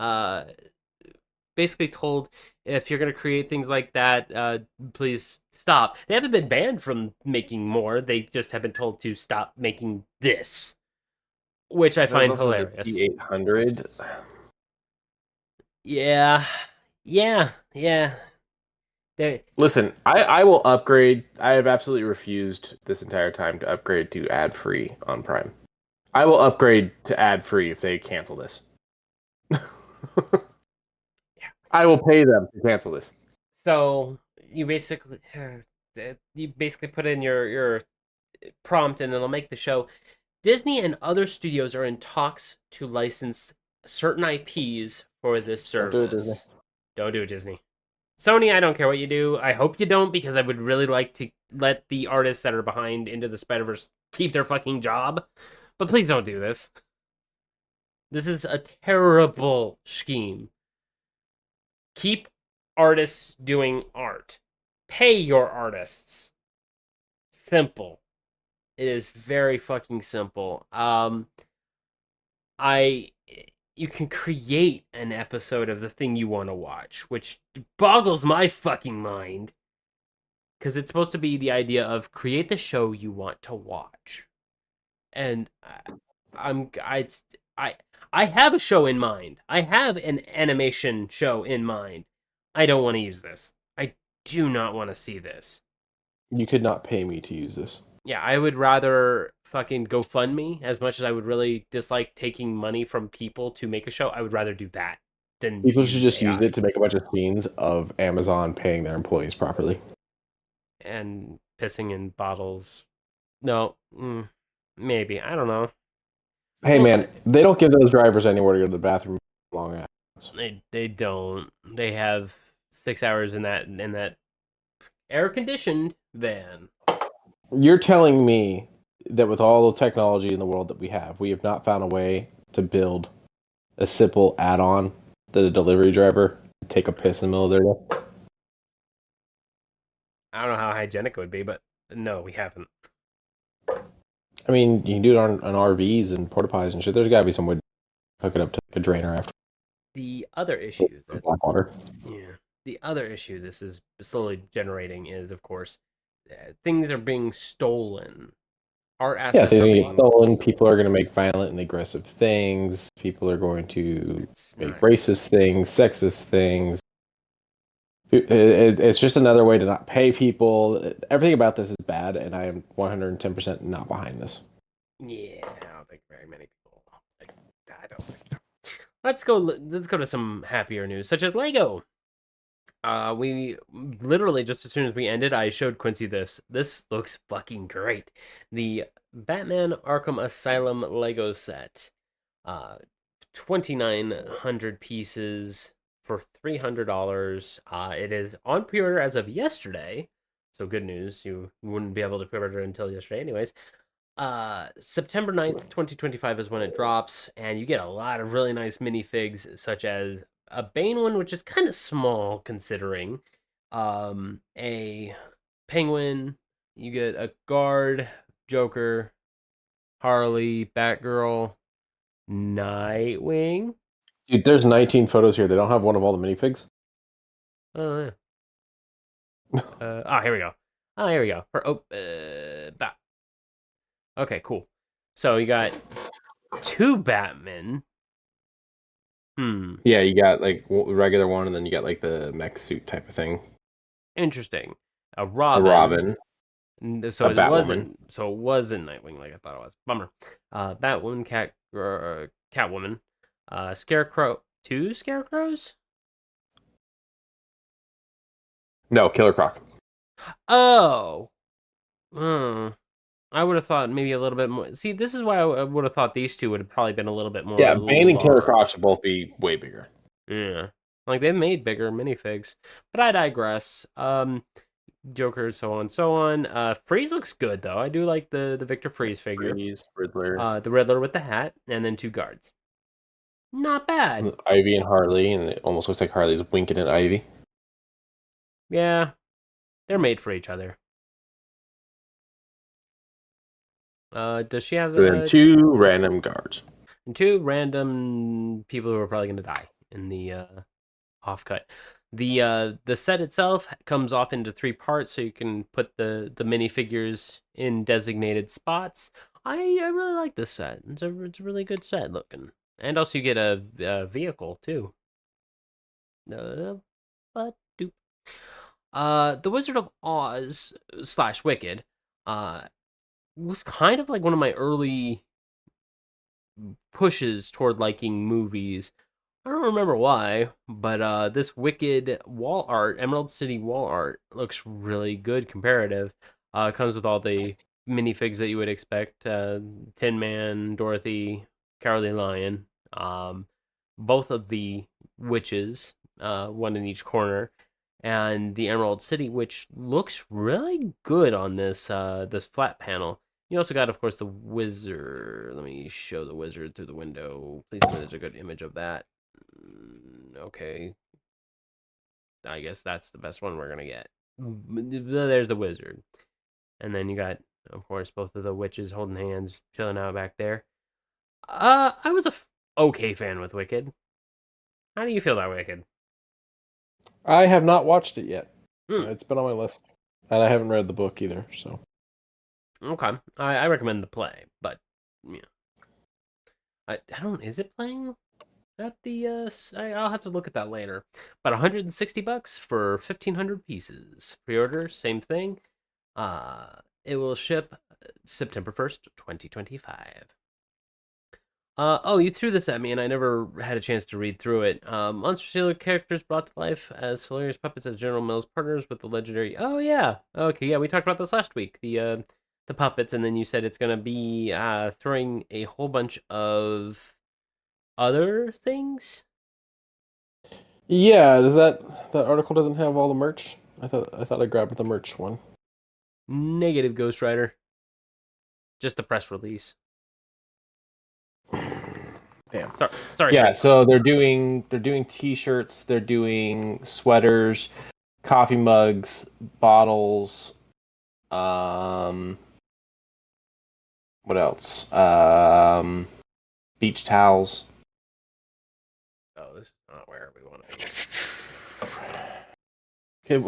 B: basically told if you're going to create things like that, please stop. They haven't been banned from making more. They just have been told to stop making this, which I
C: There's
B: find
C: also the
B: hilarious.
C: T800.
B: Yeah, yeah. There,
C: Listen, I will upgrade. I have absolutely refused this entire time to upgrade to ad free on Prime. I will upgrade to ad free if they cancel this. I will pay them to cancel this.
B: so you basically put in your prompt, and it'll make the show. Disney and other studios are in talks to license certain IPs for this
C: Don't do it, Disney.
B: service. Don't do it, Disney. Sony, I don't care what you do. I hope you don't, because I would really like to let the artists that are behind Into the Spider-Verse keep their fucking job. But please don't do this. This is a terrible scheme. Keep artists doing art. Pay your artists. Simple. It is very fucking simple. I You can create an episode of the thing you want to watch, which boggles my fucking mind. Because it's supposed to be the idea of create the show you want to watch, and I'm I I have a show in mind. I have an animation show in mind. I don't want to use this. I do not want to see this.
C: You could not pay me to use this.
B: Yeah, I would rather fucking GoFundMe. As much as I would really dislike taking money from people to make a show, I would rather do that than
C: People should
B: use
C: just use
B: AI
C: it to make a bunch of scenes of Amazon paying their employees properly.
B: and pissing in bottles. No, maybe, I don't know.
C: Hey
B: Well,
C: man, they don't give those drivers anywhere to go to the bathroom long ass.
B: they don't. They have 6 hours in that air conditioned van.
C: You're telling me that with all the technology in the world that we have not found a way to build a simple add-on that a delivery driver can take a piss in the middle of their day?
B: I don't know how hygienic it would be, but no, we haven't.
C: I mean, you can do it on RVs and porta potties and shit. There's got to be some way to hook it up to a drainer after
B: The other issue that
C: black water.
B: Yeah. The other issue this is slowly generating is, of course, things are being stolen. Art
C: Yeah,
B: assets
C: things
B: are
C: are going to
B: being
C: get stolen. People are going to make violent and aggressive things. People are going to
B: It's
C: make
B: not.
C: racist things, sexist things. It's just another way to not pay people. Everything about this is bad, and I am 110% not behind this.
B: Yeah, I don't think very many people. I don't think so. Let's go to some happier news, such as Lego. We literally just as soon as we ended, I showed Quincy this. This looks fucking great. The Batman Arkham Asylum Lego set. 2,900 pieces for $300. It is on pre-order as of yesterday. So good news. You wouldn't be able to pre-order until yesterday anyways. September 9th, 2025 is when it drops, and you get a lot of really nice minifigs, such as a Bane one, which is kind of small considering. a Penguin. You get a Guard, Joker, Harley, Batgirl, Nightwing.
C: Dude, there's 19 photos here. They don't have one of all the minifigs.
B: Oh, yeah. Here we go. Oh, here we go. Bat. Okay, cool. So you got 2 Batmen.
C: Yeah, you got like regular one, and then you got like the mech suit type of thing.
B: Interesting. A
C: A
B: Robin.
C: Robin.
B: So
C: A
B: it
C: Batwoman.
B: wasn't. So it wasn't Nightwing like I thought it was. Bummer. Batwoman, Catwoman, Scarecrow. 2 Scarecrows.
C: No, Killer Croc.
B: Oh. Hmm. I would have thought maybe a little bit more. See, this is why I would have thought these 2 would have probably been a little bit more.
C: Yeah, Bane and Killer Croc
B: large.
C: should both be way bigger.
B: Yeah. Like they've made bigger minifigs, but I digress. Joker, so on, so on. Freeze looks good though. I do like the Victor Freeze figure.
C: Freeze, Riddler,
B: The Riddler with the hat, and then 2 guards. Not bad.
C: Ivy and Harley, and it almost looks like Harley's winking at Ivy.
B: Yeah, they're made for each other. Does she have
C: And then 2 random guards.
B: 2 random people who are probably going to die in the offcut? The set itself comes off into 3 parts, so you can put the minifigures in designated spots. I really like this set. It's a really good set looking, and also you get a vehicle too. But doop. The Wizard of Oz / Wicked, was kind of like one of my early pushes toward liking movies. I don't remember why, but this Wicked wall art, Emerald City wall art, looks really good comparative. It comes with all the minifigs that you would expect. Tin Man, Dorothy, Cowardly Lion. Both of the witches, one in each corner, and the Emerald City, which looks really good on this flat panel. You also got, of course, the wizard. Let me show the wizard through the window. Please tell me there's a good image of that. Okay. I guess that's the best one we're going to get. There's the wizard. And then you got, of course, both of the witches holding hands, chilling out back there. I was a okay fan with Wicked. How do you feel about Wicked?
C: I have not watched it yet.
B: Hmm.
C: It's been on my list. And I haven't read the book either, so.
B: Okay. I recommend the play, but, yeah. I don't, is it playing at the, I'll have to look at that later. But $160 for 1,500 pieces. Pre-order, same thing. It will ship September 1st, 2025. Oh, you threw this at me, and I never had a chance to read through it. Monster Sailor characters brought to life as hilarious puppets as General Mills partners with the legendary. Oh yeah, okay, yeah, we talked about this last week. The puppets, and then you said it's gonna be throwing a whole bunch of other things.
C: Yeah, does that article doesn't have all the merch? I thought I grabbed the merch one.
B: Negative, Ghost Rider. Just the press release.
C: Damn.
B: Sorry.
C: Yeah, so they're doing t-shirts, they're doing sweaters, coffee mugs, bottles, what else? Beach towels.
B: Oh, this is not where we want to be.
C: It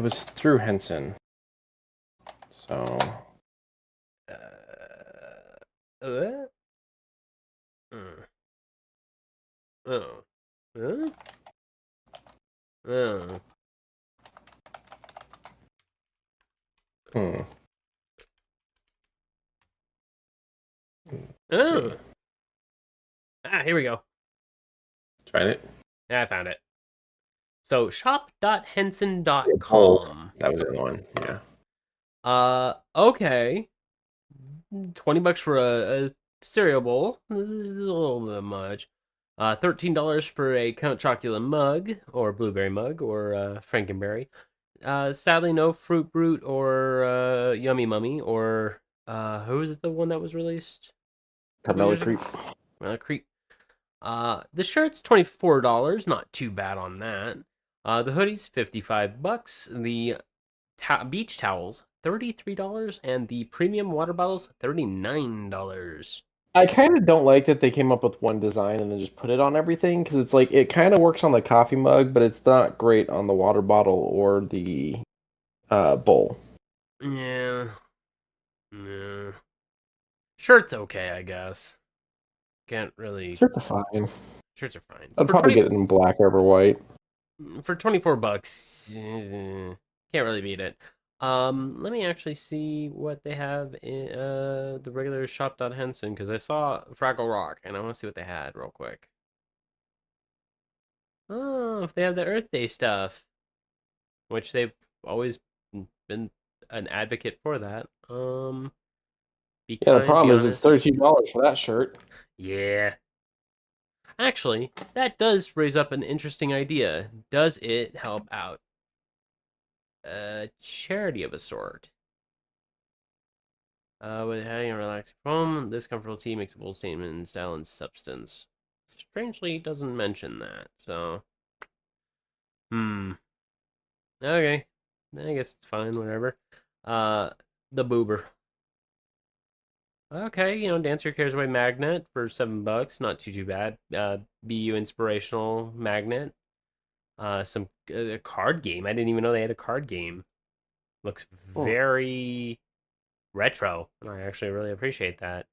C: was through Henson. So
B: Oh. Huh? Oh.
C: Let's
B: Oh.
C: see.
B: Here we go.
C: Tried it.
B: Yeah, I found it. So shop.henson.com.
C: That was the other one. Yeah.
B: Okay. $20 for a cereal bowl. This is a little bit much. $13 for a Count Chocula mug, or blueberry mug, or Frankenberry. Sadly, no Fruit Brute or Yummy Mummy, or who was the one that was released?
C: Carmela Creep.
B: Creep. The shirt's $24. Not too bad on that. The hoodies, $55. The beach towels, $33, and the premium water bottles, $39.
C: I kind of don't like that they came up with one design and then just put it on everything because it's like it kind of works on the coffee mug, but it's not great on the water bottle or the bowl.
B: Yeah. Yeah. Shirts okay, I guess. Can't really.
C: Shirts are fine.
B: Shirts are fine.
C: I'd probably get it in black over white.
B: For $24, can't really beat it. Let me actually see what they have in the regular shop.henson because I saw Fraggle Rock and I want to see what they had real quick. Oh, if they have the Earth Day stuff, which they've always been an advocate for that. Be
C: Yeah, the
B: kind,
C: problem
B: be
C: is it's
B: honest.
C: $32 for that shirt.
B: Yeah. Actually, that does raise up an interesting idea. Does it help out a charity of a sort? With having a relaxed foam, this comfortable tee makes a bold statement in style and substance. Strangely, it doesn't mention that, so. Okay. I guess it's fine, whatever. Uh, the boober. Okay, Dance Your Cares Away magnet for $7. Not too bad. BU inspirational magnet. Some a card game. I didn't even know they had a card game. Looks very retro, and I actually really appreciate that.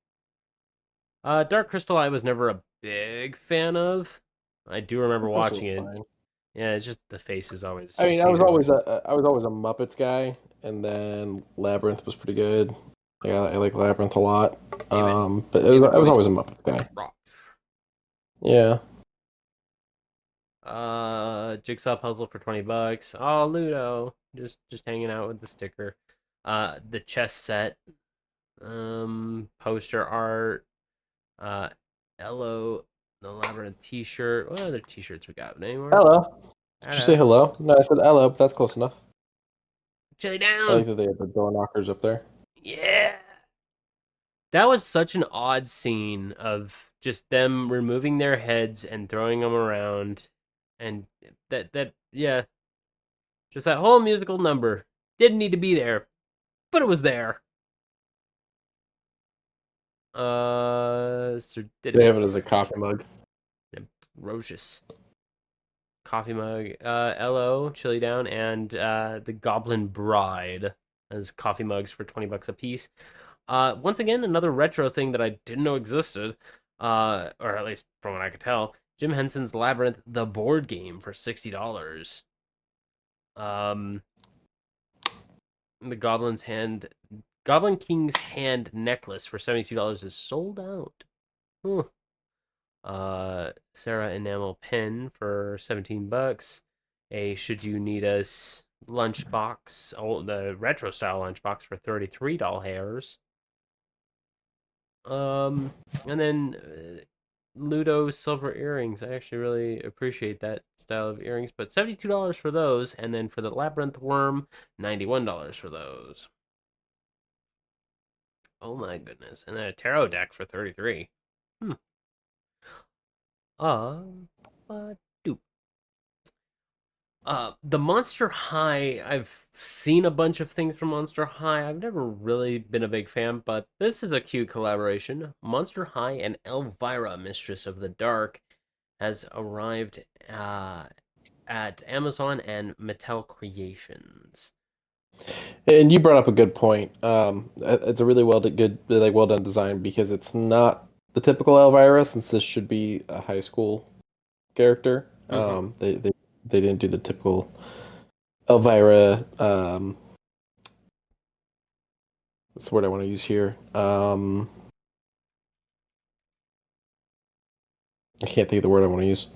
B: Dark Crystal I was never a big fan of. I do remember watching it.
C: Fine.
B: Yeah, it's just the face is always.
C: I mean,
B: seem to
C: I was always a Muppets guy, and then Labyrinth was pretty good. Yeah, I like Labyrinth a lot. But I was always a Muppets guy. Yeah.
B: Jigsaw puzzle for $20. Oh, Ludo, just hanging out with the sticker. The chess set. Poster art. Ello, the Labyrinth T-shirt. What other T-shirts we got? Anymore?
C: Hello. Did you say hello? No, I said hello, but that's close enough.
B: Chili
C: I
B: down.
C: like that they have the door knockers up there.
B: Yeah. That was such an odd scene of just them removing their heads and throwing them around, and that yeah, just that whole musical number didn't need to be there, but it was there. Sir
C: They have it as a coffee mug.
B: Atrocious coffee mug. LO Chili Down and the Goblin Bride as coffee mugs for $20 a piece. Once again, another retro thing that I didn't know existed, or at least from what I could tell. Jim Henson's Labyrinth, the board game for $60. Um, the Goblin King's Hand necklace for $72 is sold out. Ooh. Sarah enamel pen for $17. A Should You Need Us lunchbox, the retro style lunchbox for $33 hairs. And then Ludo silver earrings. I actually really appreciate that style of earrings, but $72 for those, and then for the labyrinth worm, $91 for those. Oh my goodness! And then a tarot deck for 33. But the Monster High, I've seen a bunch of things from Monster High. I've never really been a big fan, but this is a cute collaboration. Monster High and Elvira, Mistress of the Dark, has arrived at Amazon and Mattel Creations.
C: And you brought up a good point. It's a really well done design because it's not the typical Elvira, since this should be a high school character. They didn't do the typical Elvira. What's the word I want to use here? I can't think of the word I want to use.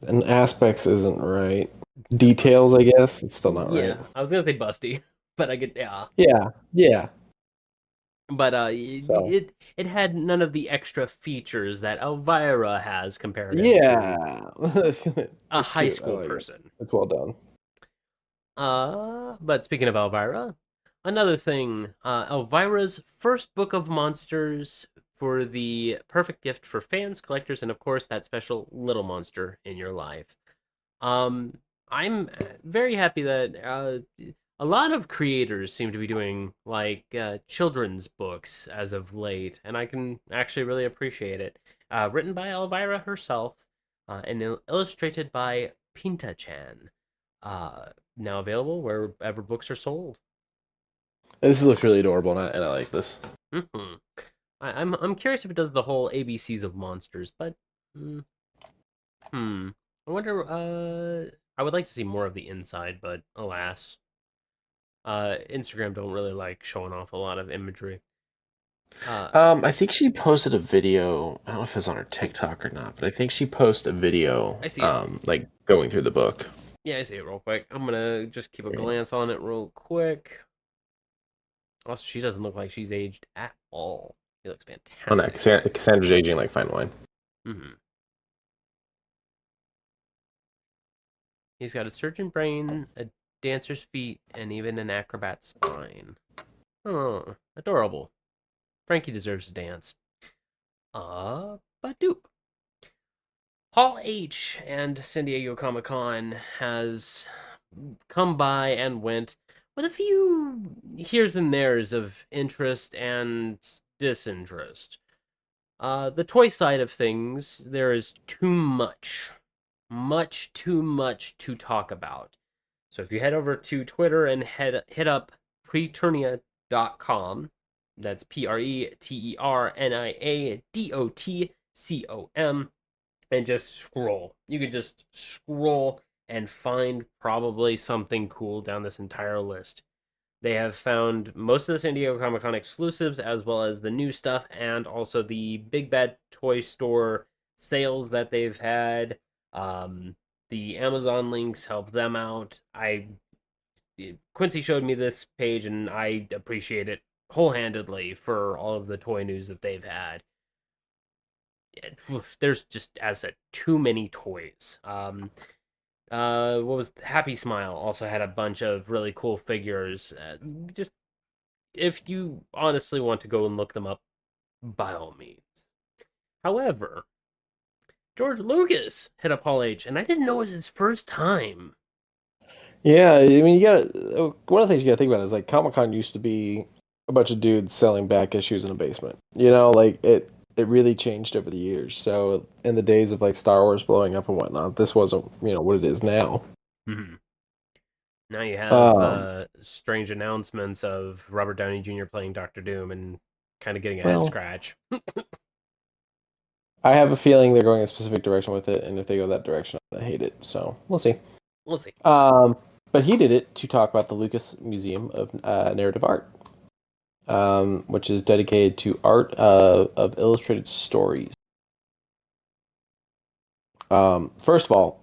C: And aspects isn't right. Details, I guess. It's still not right.
B: I was gonna say busty, but I get
C: Yeah.
B: But it had none of the extra features that Elvira has compared to a high school person.
C: It's well done.
B: But speaking of Elvira, another thing, Elvira's first book of monsters for the perfect gift for fans, collectors, and of course that special little monster in your life. Um, I'm very happy that a lot of creators seem to be doing like children's books as of late, and I can actually really appreciate it. Written by Elvira herself, and illustrated by Pinta-chan. Now available wherever books are sold.
C: This looks really adorable, and I like this.
B: Hmm. I'm curious if it does the whole ABCs of monsters, but mm, hmm. I wonder. I would like to see more of the inside, but alas, Instagram don't really like showing off a lot of imagery. Uh,
C: I think she posted a video. I don't know if it's on her TikTok or not, but I think she posted a video,
B: I see it.
C: like going through the book.
B: Yeah, I see it real quick. I'm gonna just keep a
C: Yeah.
B: glance on it real quick. Also, she doesn't look like she's aged at all. She looks
C: Oh no,
B: fantastic.
C: Cassandra's aging like fine wine.
B: Hmm. He's got a surgeon brain, a dancer's feet, and even an acrobat's spine. Oh, adorable. Frankie deserves to dance. Badoop. Hall H and San Diego Comic Con has come by and went with a few here's and there's of interest and disinterest. The toy side of things, there is too much too much to talk about. So if you head over to Twitter and hit up preternia.com, that's PRETERNIADOTCOM, and just scroll. You could just scroll and find probably something cool down this entire list. They have found most of the San Diego Comic Con exclusives, as well as the new stuff, and also the Big Bad Toy Store sales that they've had. Um, the Amazon links help them out. Quincy showed me this page, and I appreciate it wholeheartedly for all of the toy news that they've had. There's just, as I said, too many toys. What was Happy Smile also had a bunch of really cool figures. Just if you honestly want to go and look them up, by all means. However, George Lucas hit up Hall H, and I didn't know it was his first time.
C: Yeah, I mean, you got one of the things you got to think about is like Comic Con used to be a bunch of dudes selling back issues in a basement. You know, like it really changed over the years. So in the days of like Star Wars blowing up and whatnot, this wasn't what it is now.
B: Mm-hmm. Now you have
C: Um,
B: strange announcements of Robert Downey Jr. playing Doctor Doom and kind of getting a head
C: well,
B: scratch.
C: I have a feeling they're going a specific direction with it, and if they go that direction, I hate it. So we'll see.
B: We'll see.
C: Um, but he did it to talk about the Lucas Museum of Narrative Art, which is dedicated to art of illustrated stories. First of all,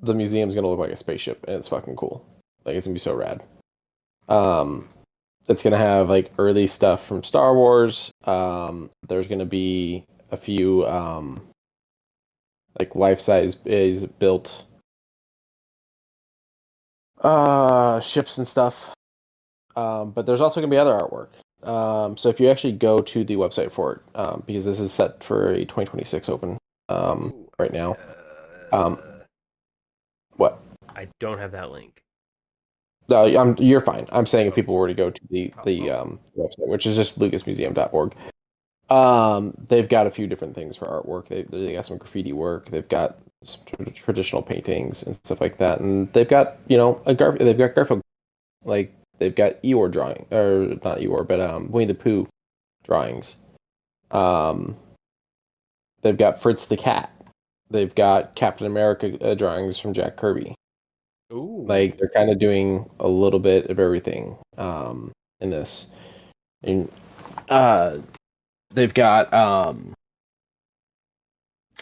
C: the museum's gonna look like a spaceship, and it's fucking cool. Like it's gonna be so rad. Um, it's gonna have like early stuff from Star Wars. There's gonna be a few like life size is built ships and stuff. But there's also gonna be other artwork. So if you actually go to the website for it, because this is set for a 2026 open
B: Ooh,
C: right now. What?
B: I don't have that link.
C: You're fine. I'm saying if
B: Oh,
C: people were to go to the
B: oh.
C: website, which is just lucasmuseum.org, they've got a few different things for artwork. They got some graffiti work. They've got some traditional paintings and stuff like that, and they've got they've got Garfield, like they've got Eeyore drawing or not Eeyore, but Winnie the Pooh drawings. Um, they've got Fritz the cat. They've got Captain America drawings from Jack Kirby.
B: Ooh.
C: Like they're kind of doing a little bit of everything in this. And they've got a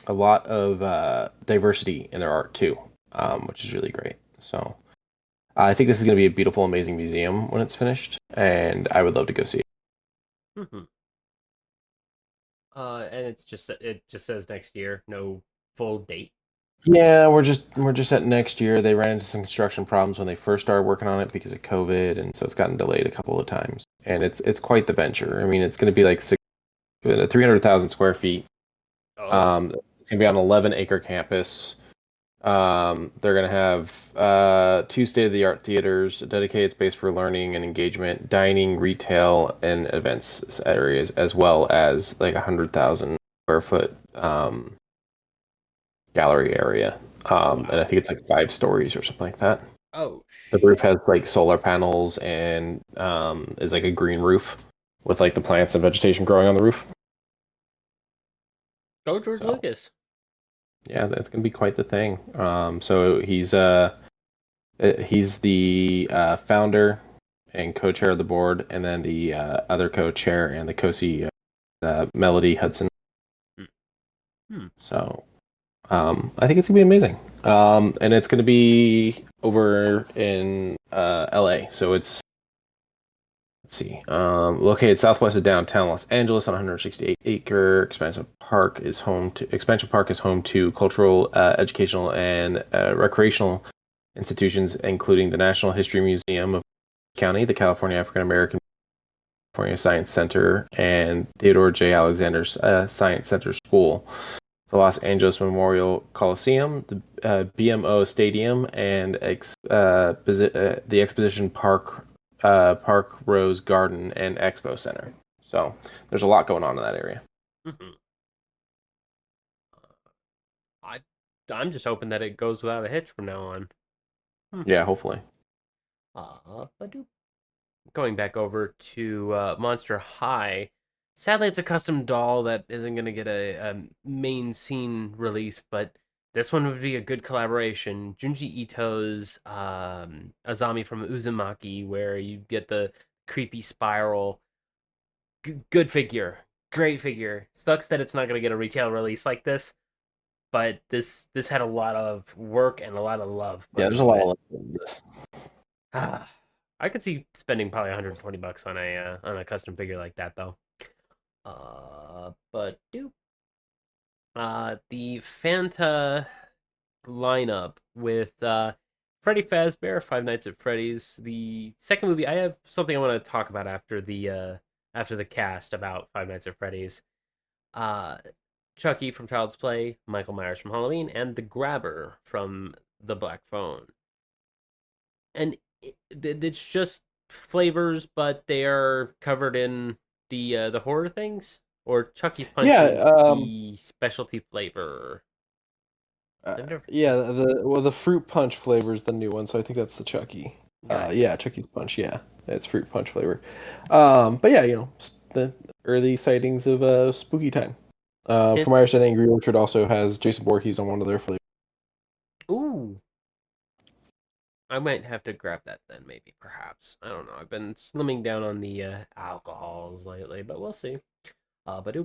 C: lot of diversity in their art too, which is really great. So I think this is going to be a beautiful, amazing museum when it's finished, and I would love to go see it.
B: Mm-hmm. And it just says next year, no full date.
C: Yeah, we're just at next year. They ran into some construction problems when they first started working on it because of COVID, and so it's gotten delayed a couple of times. And it's quite the venture. I mean, it's going to be like 300,000 square feet.
B: Oh.
C: It's gonna be on an 11-acre campus. They're gonna have 2 state-of-the-art theaters, a dedicated space for learning and engagement, dining, retail, and events areas, as well as like 100,000 square foot gallery area. And I think it's like 5 stories or something like that.
B: Oh,
C: The roof has like solar panels and is like a green roof with like the plants and vegetation growing on the roof.
B: go George
C: So
B: Lucas.
C: yeah, that's gonna be quite the thing. So he's the founder and co-chair of the board, and then the other co-chair and the co-CEO, Melody Hudson.
B: Hmm.
C: So I think it's gonna be amazing. And it's gonna be over in LA. So it's let's see, located southwest of downtown Los Angeles on 168-acre Expansion Park is home to cultural, educational, and recreational institutions, including the National History Museum of County, the California African American California Science Center, and Theodore J. Alexander's Science Center School, the Los Angeles Memorial Coliseum, the BMO Stadium, and the Exposition Park Rose Garden and Expo Center. So there's a lot going on in that area.
B: Mm-hmm. I'm just hoping that it goes without a hitch from now on.
C: Yeah, hopefully.
B: But going back over to Monster High, sadly it's a custom doll that isn't going to get a main scene release, but this one would be a good collaboration. Junji Ito's Azami from Uzumaki, where you get the creepy spiral. Good figure. Great figure. Sucks that it's not going to get a retail release like this, but this had a lot of work and a lot of love put
C: Yeah, there's a
B: into
C: lot
B: it.
C: of love in this.
B: I could see spending probably $120 on a custom figure like that though. But the Fanta lineup with Freddy Fazbear, Five Nights at Freddy's, the second movie. I have something I want to talk about after the cast about Five Nights at Freddy's. Uh, Chucky from Child's Play, Michael Myers from Halloween, and the Grabber from The Black Phone. And it's just flavors, but they are covered in the horror things. Or Chucky's Punch
C: Yeah,
B: is the specialty flavor.
C: yeah. The fruit punch flavor is the new one, so I think that's the Chucky.
B: Gotcha.
C: Yeah, Chucky's Punch. Yeah, it's fruit punch flavor. But yeah, the early sightings of spooky time. From my
B: It's
C: understanding, Angry Orchard also has Jason Voorhees on one of their flavors.
B: ooh. I might have to grab that then, maybe, perhaps. I don't know. I've been slimming down on the alcohols lately, but we'll see. But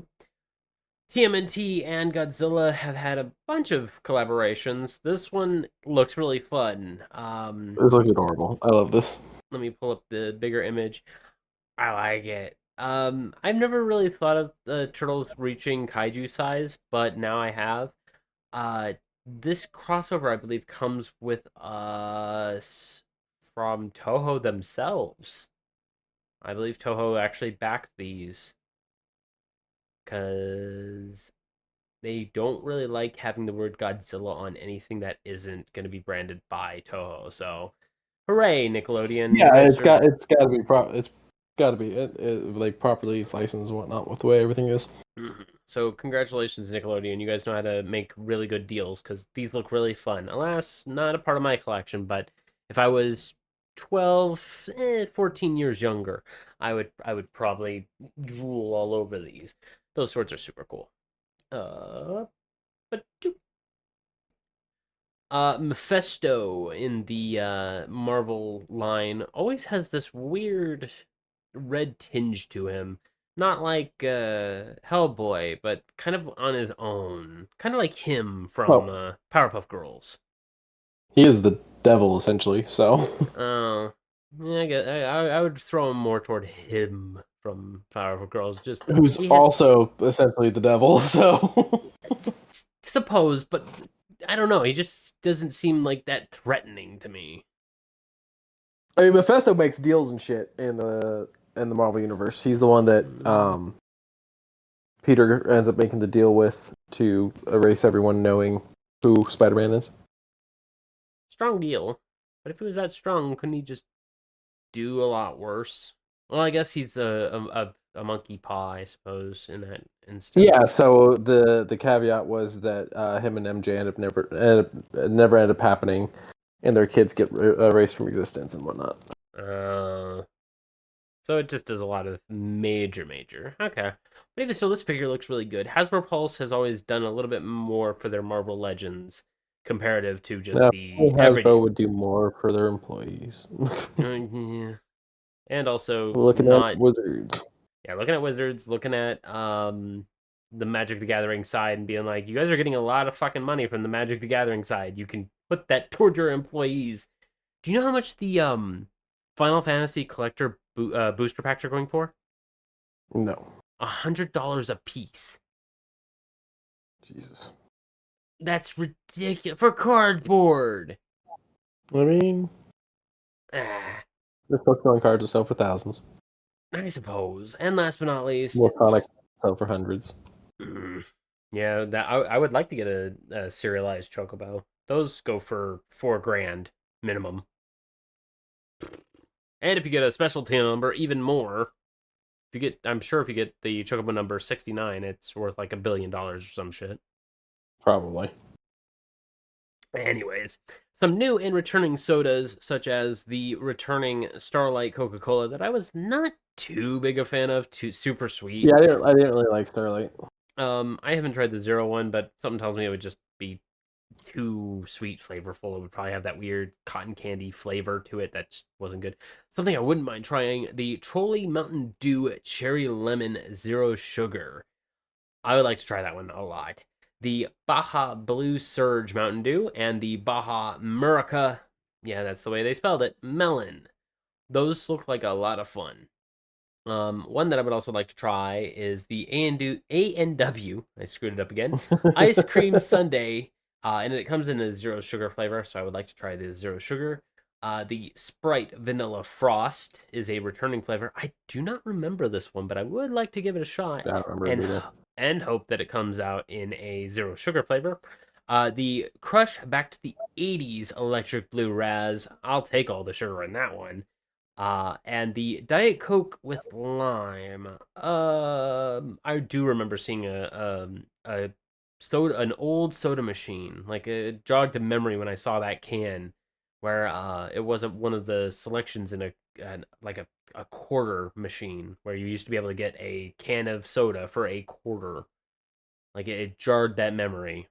B: TMNT and Godzilla have had a bunch of collaborations. This one looks really fun.
C: This looks adorable. I love this.
B: Let me pull up the bigger image. I like it. I've never really thought of the turtles reaching kaiju size, but now I have. Uh, this crossover, I believe, comes with us from Toho themselves. I believe Toho actually backed these because they don't really like having the word Godzilla on anything that isn't going to be branded by Toho. So, hooray, Nickelodeon! You
C: Yeah,
B: guys are
C: it's got to be it's got to be like properly licensed and whatnot with the way everything is.
B: Mhm. So congratulations, Nickelodeon. You guys know how to make really good deals because these look really fun. Alas, not a part of my collection, but if I was 12, 14 years younger, I would probably drool all over these. Those swords are super cool. But Mephisto in the Marvel line always has this weird red tinge to him. Not like Hellboy, but kind of on his own. Kind of like him from
C: Well,
B: Powerpuff Girls.
C: he is the devil essentially, so
B: Oh, yeah, I would throw him more toward him from Powerpuff Girls. Just
C: who's
B: he has
C: also essentially the devil. So
B: suppose, but I don't know. He just doesn't seem like that threatening to me.
C: I mean, Mephisto makes deals and shit in the Marvel universe. He's the one that Peter ends up making the deal with to erase everyone knowing who Spider-Man is.
B: Strong deal. But if he was that strong, couldn't he just do a lot worse? Well, I guess he's a monkey paw, I suppose, in that instance.
C: Yeah, so the caveat was that him and MJ never ended up happening, and their kids get erased from existence and whatnot.
B: So it just does a lot of major. Okay. But even so, this figure looks really good. Hasbro Pulse has always done a little bit more for their Marvel Legends comparative to just the
C: Hasbro would do more for their employees.
B: Yeah. And also
C: Looking
B: not
C: at Wizards.
B: Yeah, looking at Wizards, looking at the Magic the Gathering side and being like, you guys are getting a lot of fucking money from the Magic the Gathering side. You can put that towards your employees. Do you know how much the Final Fantasy Collector booster packs are going for?
C: No.
B: $100 a piece.
C: Jesus.
B: That's ridiculous for cardboard.
C: I mean, the Pokemon cards will sell for thousands.
B: I suppose. And last but not least,
C: More comics sell for hundreds.
B: Yeah, that I would like to get a serialized Chocobo. Those go for $4,000 minimum. And if you get a specialty number, even more. I'm sure if you get the Chocobo number 69, it's worth like $1 billion or some shit.
C: Probably.
B: Anyways, some new and returning sodas, such as the returning Starlight Coca-Cola that I was not too big a fan of. Too super sweet.
C: Yeah, I didn't really like Starlight.
B: I haven't tried the zero one, but something tells me it would just be too sweet flavorful. It would probably have that weird cotton candy flavor to it that just wasn't good. Something I wouldn't mind trying, the Trolley Mountain Dew Cherry Lemon Zero Sugar. I would like to try that one a lot. The Baja Blue Surge Mountain Dew and the Baja Murica, yeah, that's the way they spelled it, Melon. Those look like a lot of fun. One that I would also like to try is the A&W, I screwed it up again, Ice Cream Sundae, and it comes in a zero sugar flavor, so I would like to try the zero sugar. The Sprite Vanilla Frost is a returning flavor. I do not remember this one, but I would like to give it a shot.
C: I don't remember it either.
B: And hope that it comes out in a zero sugar flavor. The Crush Back to the 80s Electric Blue Raz. I'll take all the sugar in that one. And the Diet Coke with lime. I do remember seeing an old soda machine. Like it jogged a memory when I saw that can, where it wasn't one of the selections in a quarter machine where you used to be able to get a can of soda for a quarter. Like it jarred that memory.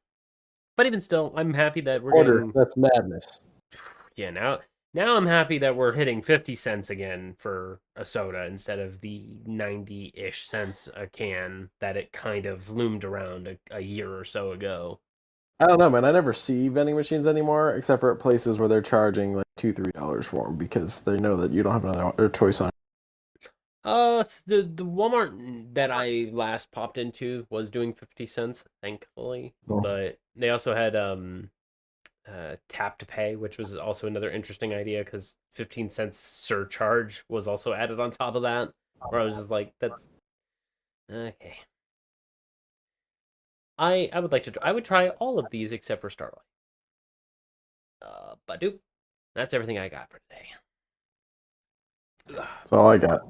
B: But even still, I'm happy that we're getting...
C: That's madness.
B: Yeah, now I'm happy that we're hitting 50 cents again for a soda instead of the 90-ish cents a can that it kind of loomed around a year or so ago.
C: I don't know, man. I never see vending machines anymore, except for at places where they're charging like $2-3 for them because they know that you don't have another choice on.
B: The Walmart that I last popped into was doing 50 cents, thankfully, but they also had tap to pay, which was also another interesting idea because 15 cents surcharge was also added on top of that, where I was just like, that's okay. I would try all of these except for Starlight. But that's everything I got for today.
C: That's all I got.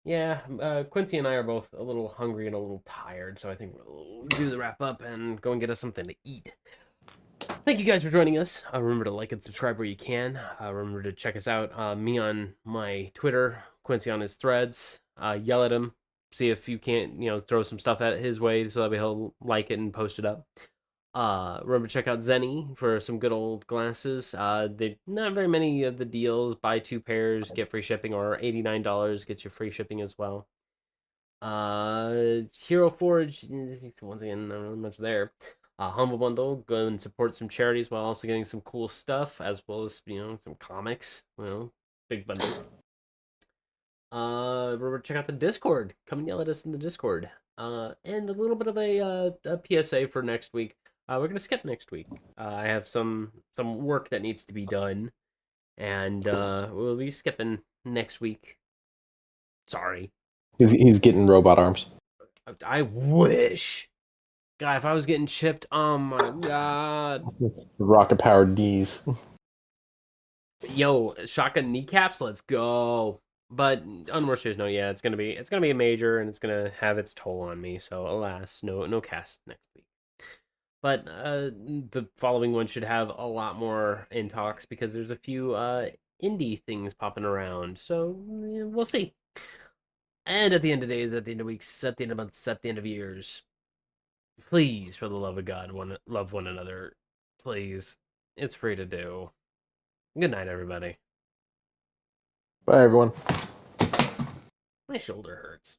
B: Yeah, Quincy and I are both a little hungry and a little tired, so I think we'll do the wrap up and go and get us something to eat. Thank you guys for joining us. Remember to like and subscribe where you can. Remember to check us out. Me on my Twitter, Quincy on his threads. Yell at him. See if you can't, throw some stuff at his way so that way he'll like it and post it up. Remember to check out Zenny for some good old glasses. They not very many of the deals. Buy 2 pairs, get free shipping, or $89 gets you free shipping as well. Hero Forge, once again, not really much there. Humble Bundle, go and support some charities while also getting some cool stuff, as well as, some comics. Big bundle. Remember to check out the Discord. Come and yell at us in the Discord. And a little bit of a PSA for next week. We're going to skip next week. I have some work that needs to be done, and we'll be skipping next week. Sorry.
C: He's getting robot arms.
B: I wish. God, if I was getting chipped, oh my god.
C: Rocket powered knees.
B: Yo, shotgun kneecaps, let's go. But on more serious note, yeah, it's gonna be a major, and it's gonna have its toll on me. So alas, no cast next week. But the following one should have a lot more in talks because there's a few indie things popping around. So yeah, we'll see. And at the end of days, at the end of weeks, at the end of months, at the end of years, please, for the love of God, love one another. Please, it's free to do. Good night, everybody.
C: Bye, everyone.
B: My shoulder hurts.